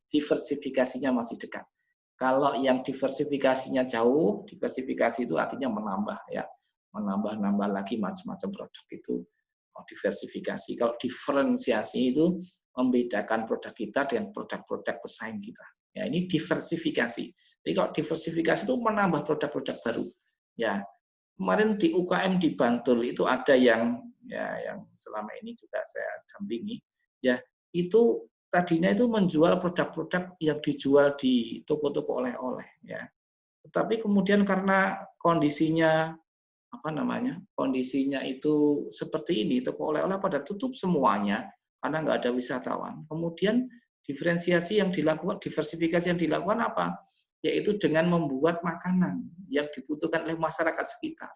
Diversifikasinya masih dekat. Kalau yang diversifikasinya jauh, diversifikasi itu artinya menambah ya, menambah lagi macam-macam produk itu diversifikasi. Kalau diferensiasi itu membedakan produk kita dengan produk-produk pesaing kita. Ya, ini diversifikasi. Jadi kalau diversifikasi itu menambah produk-produk baru. Ya, kemarin di UKM di Bantul itu ada yang selama ini juga saya dampingi. Ya, itu tadinya itu menjual produk-produk yang dijual di toko-toko oleh-oleh. Ya, tetapi kemudian karena kondisinya kondisinya itu seperti ini, toko oleh-oleh pada tutup semuanya karena nggak ada wisatawan. Kemudian diversifikasi yang dilakukan apa? Yaitu dengan membuat makanan yang dibutuhkan oleh masyarakat sekitar.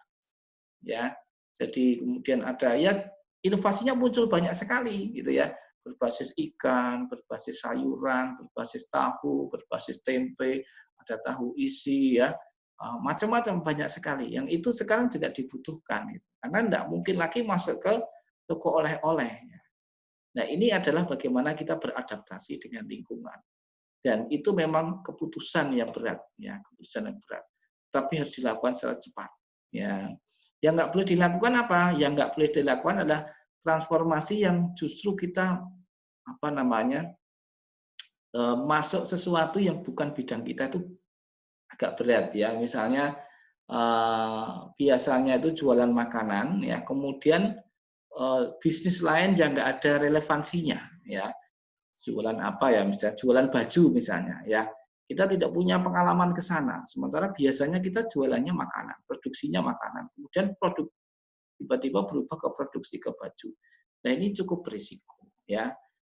Ya, jadi kemudian ada ya inovasinya muncul banyak sekali gitu ya, berbasis ikan, berbasis sayuran, berbasis tahu, berbasis tempe, ada tahu isi ya. Macam-macam banyak sekali. Yang itu sekarang juga dibutuhkan. Karena tidak mungkin lagi masuk ke toko oleh-oleh. Nah, ini adalah bagaimana kita beradaptasi dengan lingkungan. Dan itu memang keputusan yang berat. Ya, keputusan yang berat. Tapi harus dilakukan secara cepat. Ya. Yang nggak boleh dilakukan apa? Yang nggak boleh dilakukan adalah transformasi yang justru kita masuk sesuatu yang bukan bidang kita itu agak berat ya. Misalnya biasanya itu jualan makanan ya, kemudian bisnis lain yang nggak ada relevansinya ya. Jualan apa ya, misalnya jualan baju misalnya ya. Kita tidak punya pengalaman ke sana. Sementara biasanya kita jualannya makanan, produksinya makanan. Kemudian produk tiba-tiba berubah ke produksi ke baju. Nah, ini cukup berisiko ya.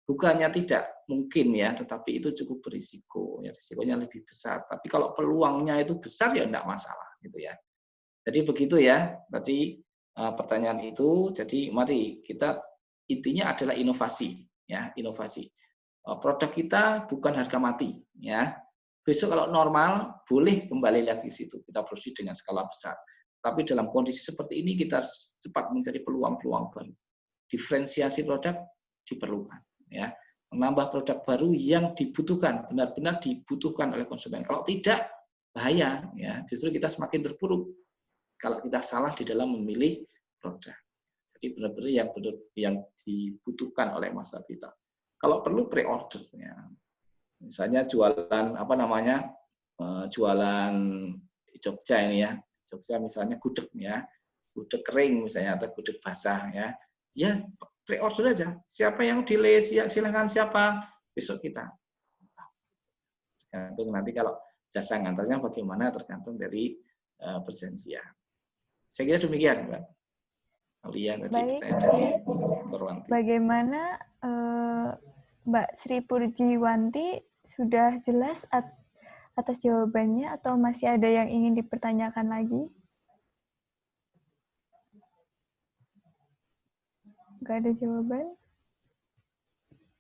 Bukannya tidak mungkin ya, tetapi itu cukup berisiko. Ya, risikonya lebih besar. Tapi kalau peluangnya itu besar ya enggak masalah gitu ya. Jadi begitu ya. Tadi pertanyaan itu. Jadi mari kita intinya adalah inovasi ya, inovasi. Produk kita bukan harga mati ya. Besok kalau normal boleh kembali lagi ke situ. Kita produksi dengan skala besar. Tapi dalam kondisi seperti ini kita harus cepat mencari peluang-peluang baru. Diferensiasi produk diperlukan. Ya, menambah produk baru yang dibutuhkan, benar-benar dibutuhkan oleh konsumen. Kalau tidak, bahaya. Ya, justru kita semakin terpuruk kalau kita salah di dalam memilih produk. Jadi benar-benar yang dibutuhkan oleh masyarakat kita. Kalau perlu pre-order. Ya. Misalnya jualan jualan di Jogja ini ya, Jogja misalnya gudeg ya, gudeg kering misalnya atau gudeg basah ya. Ya, pre-order aja. Siapa yang delay, silakan siapa. Besok kita. Tergantung nanti kalau jasa ngantarnya bagaimana tergantung dari perjanjian. Saya kira demikian, Mbak. Baik. Bagaimana Mbak Sri Purjiwanti, sudah jelas atas jawabannya atau masih ada yang ingin dipertanyakan lagi? Nggak ada jawaban.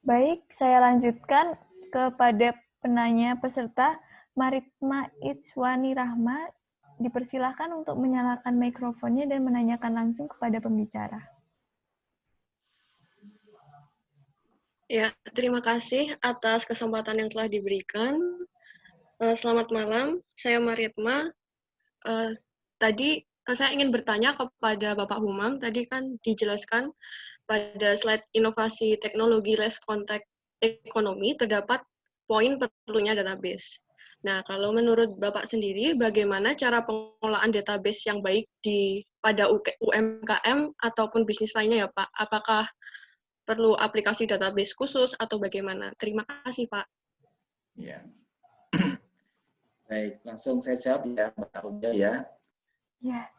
Baik, saya lanjutkan kepada penanya peserta. Maritma Itswani Rahma, dipersilahkan untuk menyalakan mikrofonnya dan menanyakan langsung kepada pembicara. Ya, terima kasih atas kesempatan yang telah diberikan. Selamat malam, saya Maritma. Tadi saya ingin bertanya kepada Bapak Humam, tadi kan dijelaskan pada slide inovasi teknologi less contact ekonomi terdapat poin perlunya database. Nah, kalau menurut Bapak sendiri, bagaimana cara pengolahan database yang baik pada UMKM ataupun bisnis lainnya ya Pak? Apakah perlu aplikasi database khusus atau bagaimana? Terima kasih Pak. Ya. Baik, langsung saya jawab ya Mbak Unda ya. Ya.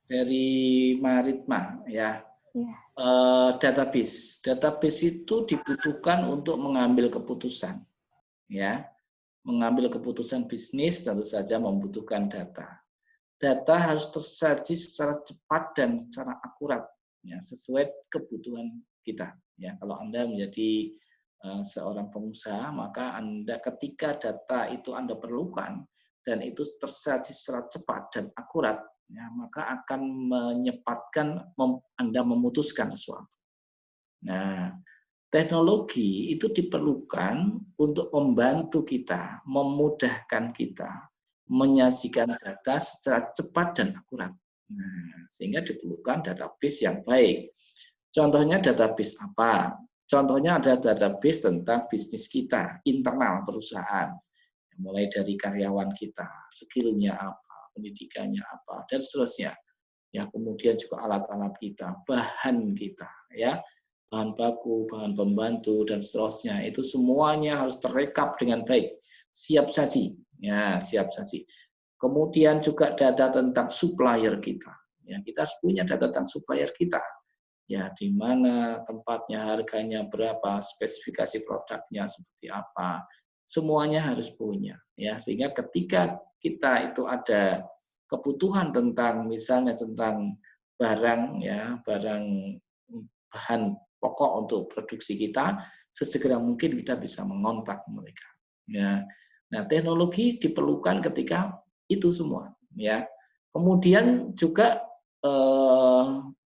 Dari Maritma ya. Ya. Database itu dibutuhkan untuk mengambil keputusan. Ya. Mengambil keputusan bisnis tentu saja membutuhkan data. Data harus tersaji secara cepat dan secara akurat ya, sesuai kebutuhan kita. Ya, kalau Anda menjadi seorang pengusaha, maka Anda ketika data itu Anda perlukan dan itu tersaji secara cepat dan akurat, ya, maka akan menyempatkan Anda memutuskan sesuatu. Nah, teknologi itu diperlukan untuk membantu kita, memudahkan kita, menyajikan data secara cepat dan akurat. Nah, sehingga diperlukan database yang baik. Contohnya database apa? Contohnya ada database tentang bisnis kita, internal perusahaan. Mulai dari karyawan kita, skill-nya apa, pendidikannya apa, dan seterusnya. Ya, kemudian juga alat-alat kita, bahan kita, ya, bahan baku, bahan pembantu, dan seterusnya. Itu semuanya harus terekap dengan baik, siap saji. Ya, siap saji. Kemudian juga data tentang supplier kita. Ya, kita harus punya data tentang supplier kita. Ya, di mana tempatnya, harganya berapa, spesifikasi produknya seperti apa, semuanya harus punya. Ya, sehingga ketika kita itu ada kebutuhan tentang misalnya tentang barang, ya, barang bahan pokok untuk produksi kita, sesegera mungkin kita bisa mengontak mereka. Ya, nah teknologi diperlukan ketika itu semua. Ya, kemudian juga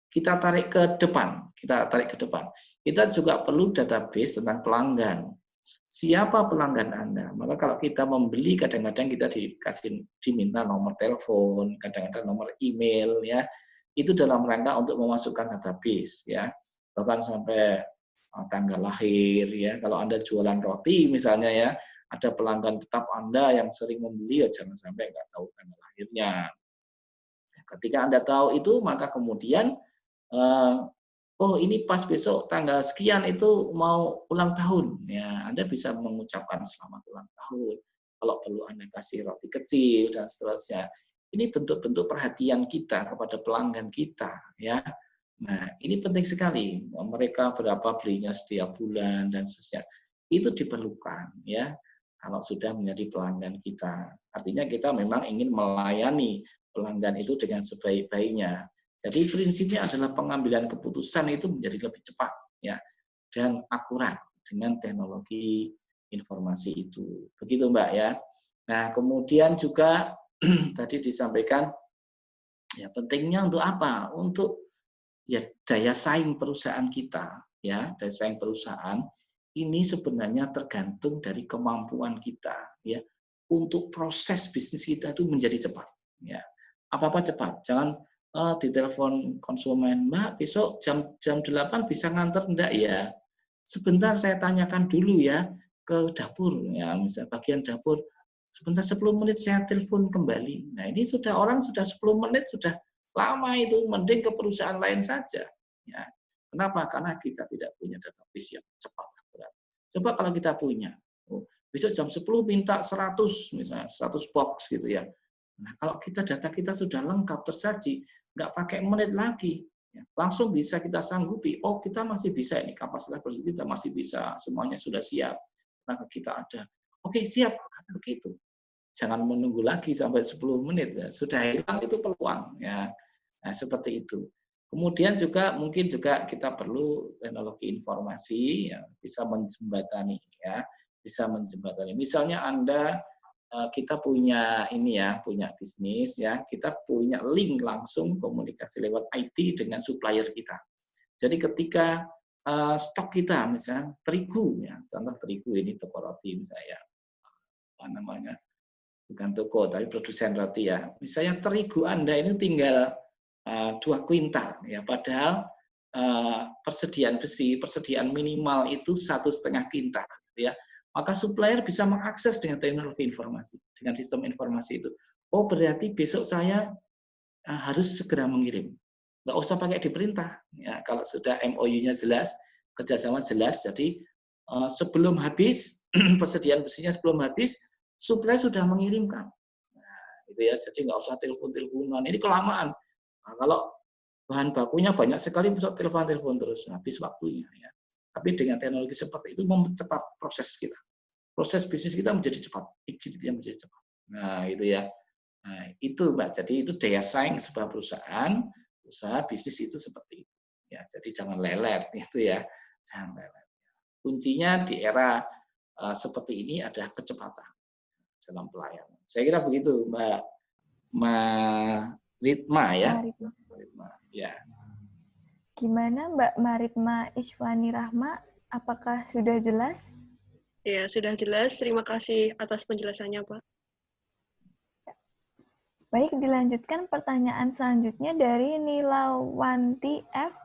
kita tarik ke depan. Kita juga perlu database tentang pelanggan. Siapa pelanggan Anda? Maka kalau kita membeli, kadang-kadang kita diminta nomor telepon, kadang-kadang nomor email, ya. Itu dalam rangka untuk memasukkan database, ya. Bahkan sampai tanggal lahir, ya. Kalau Anda jualan roti, misalnya, ya, ada pelanggan tetap Anda yang sering membeli, ya jangan sampai nggak tahu tanggal lahirnya. Ketika Anda tahu itu, maka kemudian oh ini pas besok tanggal sekian itu mau ulang tahun, ya Anda bisa mengucapkan selamat ulang tahun. Kalau perlu Anda kasih roti kecil dan seterusnya. Ini bentuk-bentuk perhatian kita kepada pelanggan kita, ya. Nah ini penting sekali. Mereka berapa belinya setiap bulan dan seterusnya. Itu diperlukan, ya. Kalau sudah menjadi pelanggan kita, artinya kita memang ingin melayani pelanggan itu dengan sebaik-baiknya. Jadi prinsipnya adalah pengambilan keputusan itu menjadi lebih cepat, ya, dan akurat dengan teknologi informasi itu. Begitu Mbak ya. Nah kemudian juga tadi disampaikan ya pentingnya untuk apa? Untuk ya daya saing perusahaan kita, ya daya saing perusahaan ini sebenarnya tergantung dari kemampuan kita, ya, untuk proses bisnis kita itu menjadi cepat, ya. Apa-apa cepat, jangan ditelepon konsumen, Mbak, besok jam 8 bisa nganter enggak ya? Sebentar saya tanyakan dulu ya ke dapur, ya, misalnya bagian dapur. Sebentar 10 menit saya telepon kembali. Nah, ini orang sudah 10 menit sudah lama itu, mending ke perusahaan lain saja, ya. Kenapa? Karena kita tidak punya database yang cepat akurat. Coba kalau kita punya, besok jam 10 minta 100 misalnya, 100 box gitu ya. Nah, kalau data kita sudah lengkap tersaji, nggak pakai menit lagi, ya, langsung bisa kita sanggupi. Oh, kita masih bisa ini kapasitas produksi kita masih bisa, semuanya sudah siap. Maka kita ada. Oke, siap. Begitu. Jangan menunggu lagi sampai 10 menit. Ya. Sudah hilang itu peluang. Ya. Nah, seperti itu. Kemudian juga mungkin juga kita perlu teknologi informasi yang bisa menjembatani ya, bisa menjembatani. Misalnya Anda kita punya ini ya, punya bisnis ya, kita punya link langsung komunikasi lewat IT dengan supplier kita. Jadi ketika stok kita misalnya terigu ya, contoh terigu ini toko roti misalnya, apa namanya, bukan toko tapi produsen roti ya. Misalnya terigu Anda ini tinggal 2 kuintal ya, padahal persediaan besi, persediaan minimal itu 1,5 kuintal ya. Maka supplier bisa mengakses dengan teknologi informasi, dengan sistem informasi itu. Oh, berarti besok saya harus segera mengirim. Nggak usah pakai diperintah. Ya, kalau sudah MOU-nya jelas, kerjasama jelas, jadi sebelum habis, persediaan besinya sebelum habis, supplier sudah mengirimkan. Nah, itu ya, jadi nggak usah telepon-teleponan. Ini kelamaan. Nah, kalau bahan bakunya banyak sekali, bisa telepon-telepon terus, habis waktunya. Ya. Tapi dengan teknologi seperti itu mempercepat proses kita. Proses bisnis kita menjadi cepat, exit-nya menjadi cepat. Nah, itu ya. Nah, itu Mbak. Jadi itu daya saing sebuah perusahaan, usaha bisnis itu seperti itu. Ya, jadi jangan lelet itu ya. Jangan lelet. Kuncinya di era seperti ini adalah kecepatan dalam pelayanan. Saya kira begitu, Mbak Maritma ya. Maritma. Ya. Gimana Mbak Maritma Iswani Rahma? Apakah sudah jelas? Ya, sudah jelas. Terima kasih atas penjelasannya, Pak. Baik, dilanjutkan pertanyaan selanjutnya dari Nilawanti F.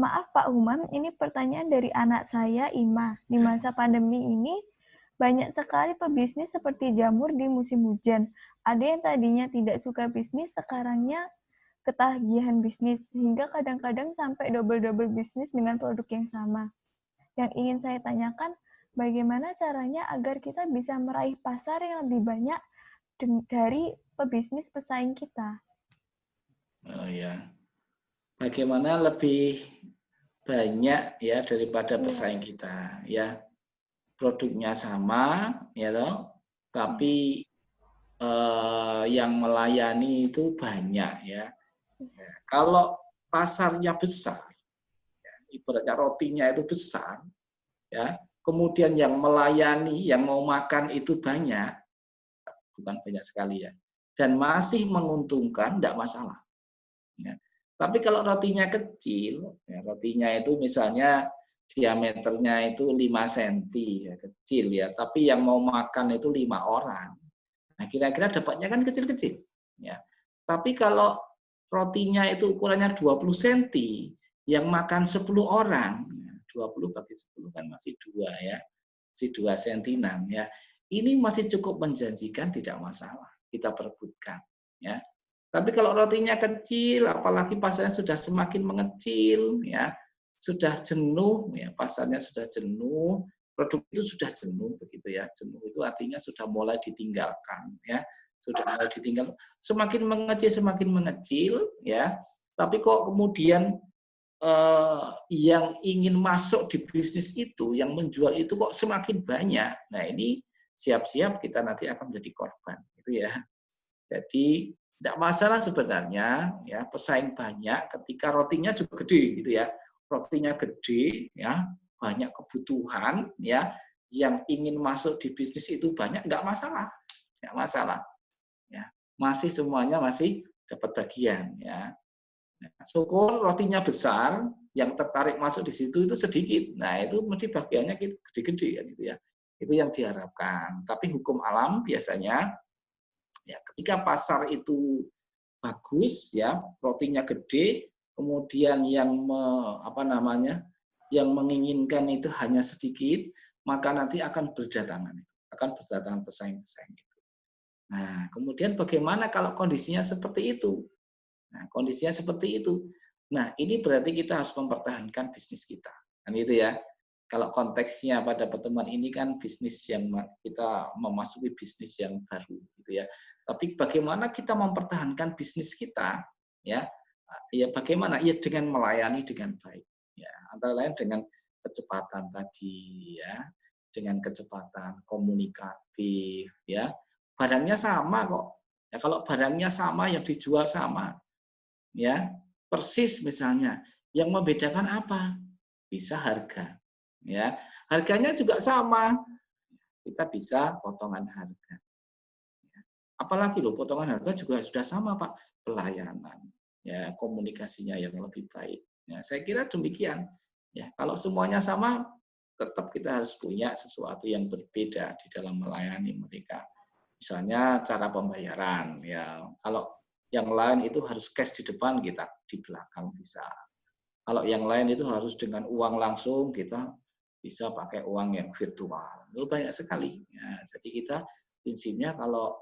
Maaf Pak Umam, ini pertanyaan dari anak saya, Ima. Di masa pandemi ini, banyak sekali pebisnis seperti jamur di musim hujan. Ada yang tadinya tidak suka bisnis, sekarangnya ketagihan bisnis, sehingga kadang-kadang sampai double-double bisnis dengan produk yang sama. Yang ingin saya tanyakan, bagaimana caranya agar kita bisa meraih pasar yang lebih banyak dari pebisnis pesaing kita? Oh ya, bagaimana lebih banyak ya daripada pesaing kita ya, produknya sama ya toh, tapi yang melayani itu banyak ya. Kalau pasarnya besar, ya, ibaratnya rotinya itu besar ya, kemudian yang melayani, yang mau makan itu banyak, bukan banyak sekali ya, dan masih menguntungkan, tidak masalah. Ya. Tapi kalau rotinya kecil, ya, rotinya itu misalnya diameternya itu 5 cm, ya, kecil ya, tapi yang mau makan itu 5 orang. Nah, kira-kira dapatnya kan kecil-kecil. Ya. Tapi kalau rotinya itu ukurannya 20 cm, yang makan 10 orang, 20 bagi 10 kan masih 2 ya, masih 2 sentinan ya. Ini masih cukup menjanjikan, tidak masalah, kita perebutkan ya. Tapi kalau rotinya kecil, apalagi pasarnya sudah semakin mengecil ya, sudah jenuh ya, pasarnya sudah jenuh, produk itu sudah jenuh begitu ya. Jenuh itu artinya sudah mulai ditinggalkan ya. Sudah mulai ditinggal, semakin mengecil ya. Tapi kok kemudian yang ingin masuk di bisnis itu, yang menjual itu kok semakin banyak. Nah, ini siap-siap kita nanti akan menjadi korban, gitu ya. Jadi tidak masalah sebenarnya, ya pesaing banyak ketika rotinya juga gede, gitu ya. Rotinya gede, ya banyak kebutuhan, ya yang ingin masuk di bisnis itu banyak, nggak masalah, nggak masalah. Ya, masih semuanya masih dapat bagian, ya. Nah, syukur rotinya besar, yang tertarik masuk di situ itu sedikit. Nah, itu mesti bagiannya gede-gede ya, gitu ya. Itu yang diharapkan. Tapi hukum alam biasanya ya ketika pasar itu bagus ya, rotinya gede, kemudian yang yang menginginkan itu hanya sedikit, maka nanti akan berdatangan pesaing-pesaing itu. Nah, kemudian bagaimana kalau kondisinya seperti itu? Nah, kondisinya seperti itu. Nah, ini berarti kita harus mempertahankan bisnis kita. Kan itu ya. Kalau konteksnya pada pertemuan ini kan bisnis yang kita memasuki bisnis yang baru gitu ya. Tapi bagaimana kita mempertahankan bisnis kita ya? Ya bagaimana? Ya dengan melayani dengan baik. Ya, antara lain dengan kecepatan tadi ya, dengan kecepatan komunikatif ya. Barangnya sama kok. Ya kalau barangnya sama yang dijual sama ya, persis misalnya. Yang membedakan apa? Bisa harga. Ya, harganya juga sama. Kita bisa potongan harga. Apalagi loh, potongan harga juga sudah sama, Pak. Pelayanan, ya, komunikasinya yang lebih baik. Ya, saya kira demikian. Ya, kalau semuanya sama, tetap kita harus punya sesuatu yang berbeda di dalam melayani mereka. Misalnya cara pembayaran, ya. Kalau yang lain itu harus cash di depan, kita di belakang bisa. Kalau yang lain itu harus dengan uang langsung, kita bisa pakai uang yang virtual. Itu banyak sekali. Ya, jadi kita prinsipnya kalau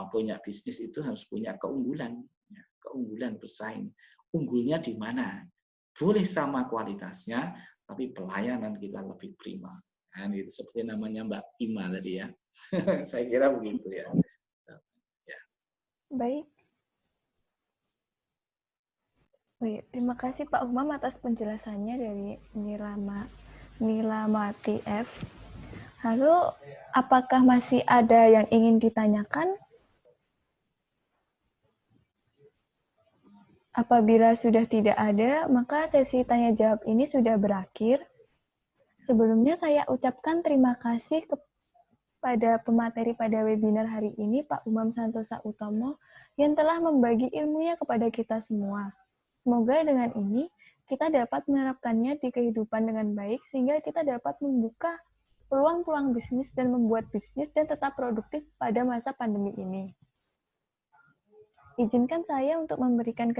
punya bisnis itu harus punya keunggulan, ya, keunggulan bersaing. Unggulnya di mana? Boleh sama kualitasnya, tapi pelayanan kita lebih prima. Nah, itu seperti namanya Mbak Ima tadi ya. Saya kira begitu ya. Ya. Baik. Baik, terima kasih Pak Umam atas penjelasannya dari Nilamati F. Lalu, apakah masih ada yang ingin ditanyakan? Apabila sudah tidak ada, maka sesi tanya jawab ini sudah berakhir. Sebelumnya saya ucapkan terima kasih kepada pemateri pada webinar hari ini, Pak Umam Santosa Utomo, yang telah membagi ilmunya kepada kita semua. Semoga dengan ini kita dapat menerapkannya di kehidupan dengan baik, sehingga kita dapat membuka peluang-peluang bisnis dan membuat bisnis dan tetap produktif pada masa pandemi ini. Izinkan saya untuk memberikan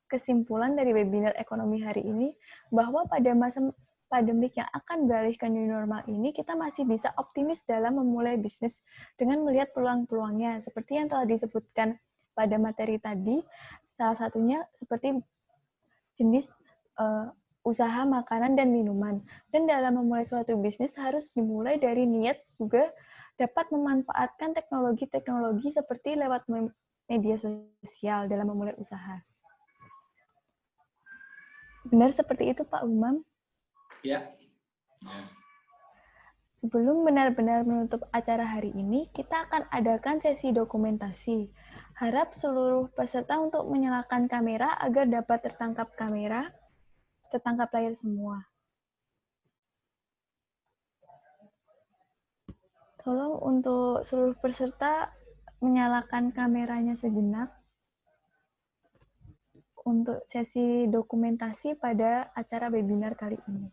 kesimpulan dari webinar ekonomi hari ini, bahwa pada masa pandemik yang akan beralih ke new normal ini, kita masih bisa optimis dalam memulai bisnis dengan melihat peluang-peluangnya, seperti yang telah disebutkan pada materi tadi, salah satunya seperti jenis usaha makanan dan minuman. Dan dalam memulai suatu bisnis harus dimulai dari niat, juga dapat memanfaatkan teknologi-teknologi seperti lewat media sosial dalam memulai usaha. Benar seperti itu, Pak Umam? Ya. Sebelum benar-benar menutup acara hari ini, kita akan adakan sesi dokumentasi. Harap seluruh peserta untuk menyalakan kamera agar dapat tertangkap layar semua. Tolong untuk seluruh peserta menyalakan kameranya sejenak untuk sesi dokumentasi pada acara webinar kali ini.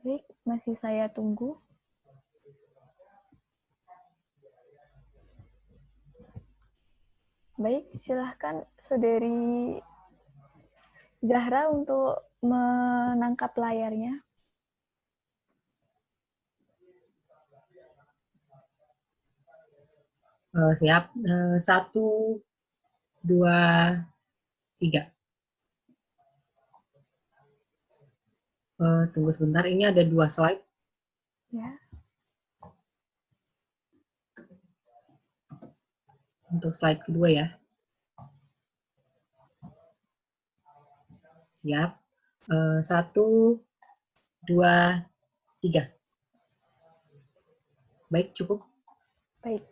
Baik, masih saya tunggu. Baik, silahkan Saudari Zahra untuk menangkap layarnya. Siap. 1, 2, 3. Tunggu sebentar, ini ada 2 slide. Ya. Untuk slide kedua ya. Siap. 1, 2, 3. Baik, cukup. Baik.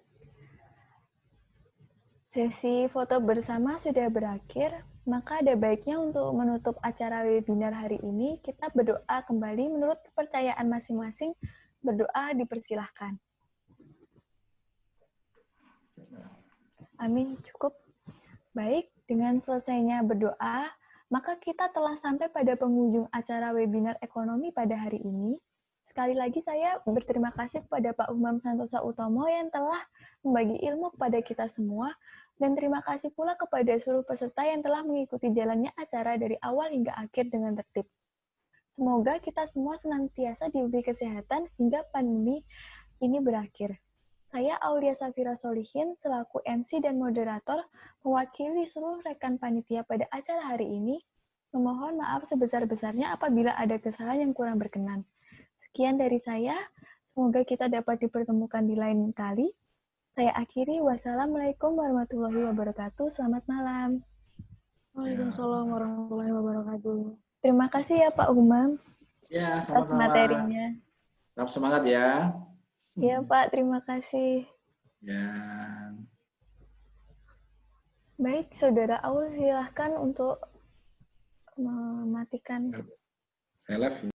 Sesi foto bersama sudah berakhir, maka ada baiknya untuk menutup acara webinar hari ini, kita berdoa kembali menurut kepercayaan masing-masing. Berdoa dipersilahkan. Amin, cukup. Baik, dengan selesainya berdoa, maka kita telah sampai pada penghujung acara webinar ekonomi pada hari ini. Sekali lagi saya berterima kasih kepada Pak Umam Santosa Utomo yang telah membagi ilmu kepada kita semua, dan terima kasih pula kepada seluruh peserta yang telah mengikuti jalannya acara dari awal hingga akhir dengan tertib. Semoga kita semua senantiasa diberi kesehatan hingga pandemi ini berakhir. Saya Aulia Safira Solihin selaku MC dan moderator mewakili seluruh rekan panitia pada acara hari ini. Memohon maaf sebesar-besarnya apabila ada kesalahan yang kurang berkenan. Sekian dari saya, semoga kita dapat dipertemukan di lain kali. Saya akhiri, wassalamualaikum warahmatullahi wabarakatuh. Selamat malam. Waalaikumsalam warahmatullahi wabarakatuh. Terima kasih ya Pak Umam Ya, atas sama-sama. materinya. Tetap semangat ya. Iya Pak, terima kasih. Ya. Baik, Saudara Aul silahkan untuk mematikan. Saya live.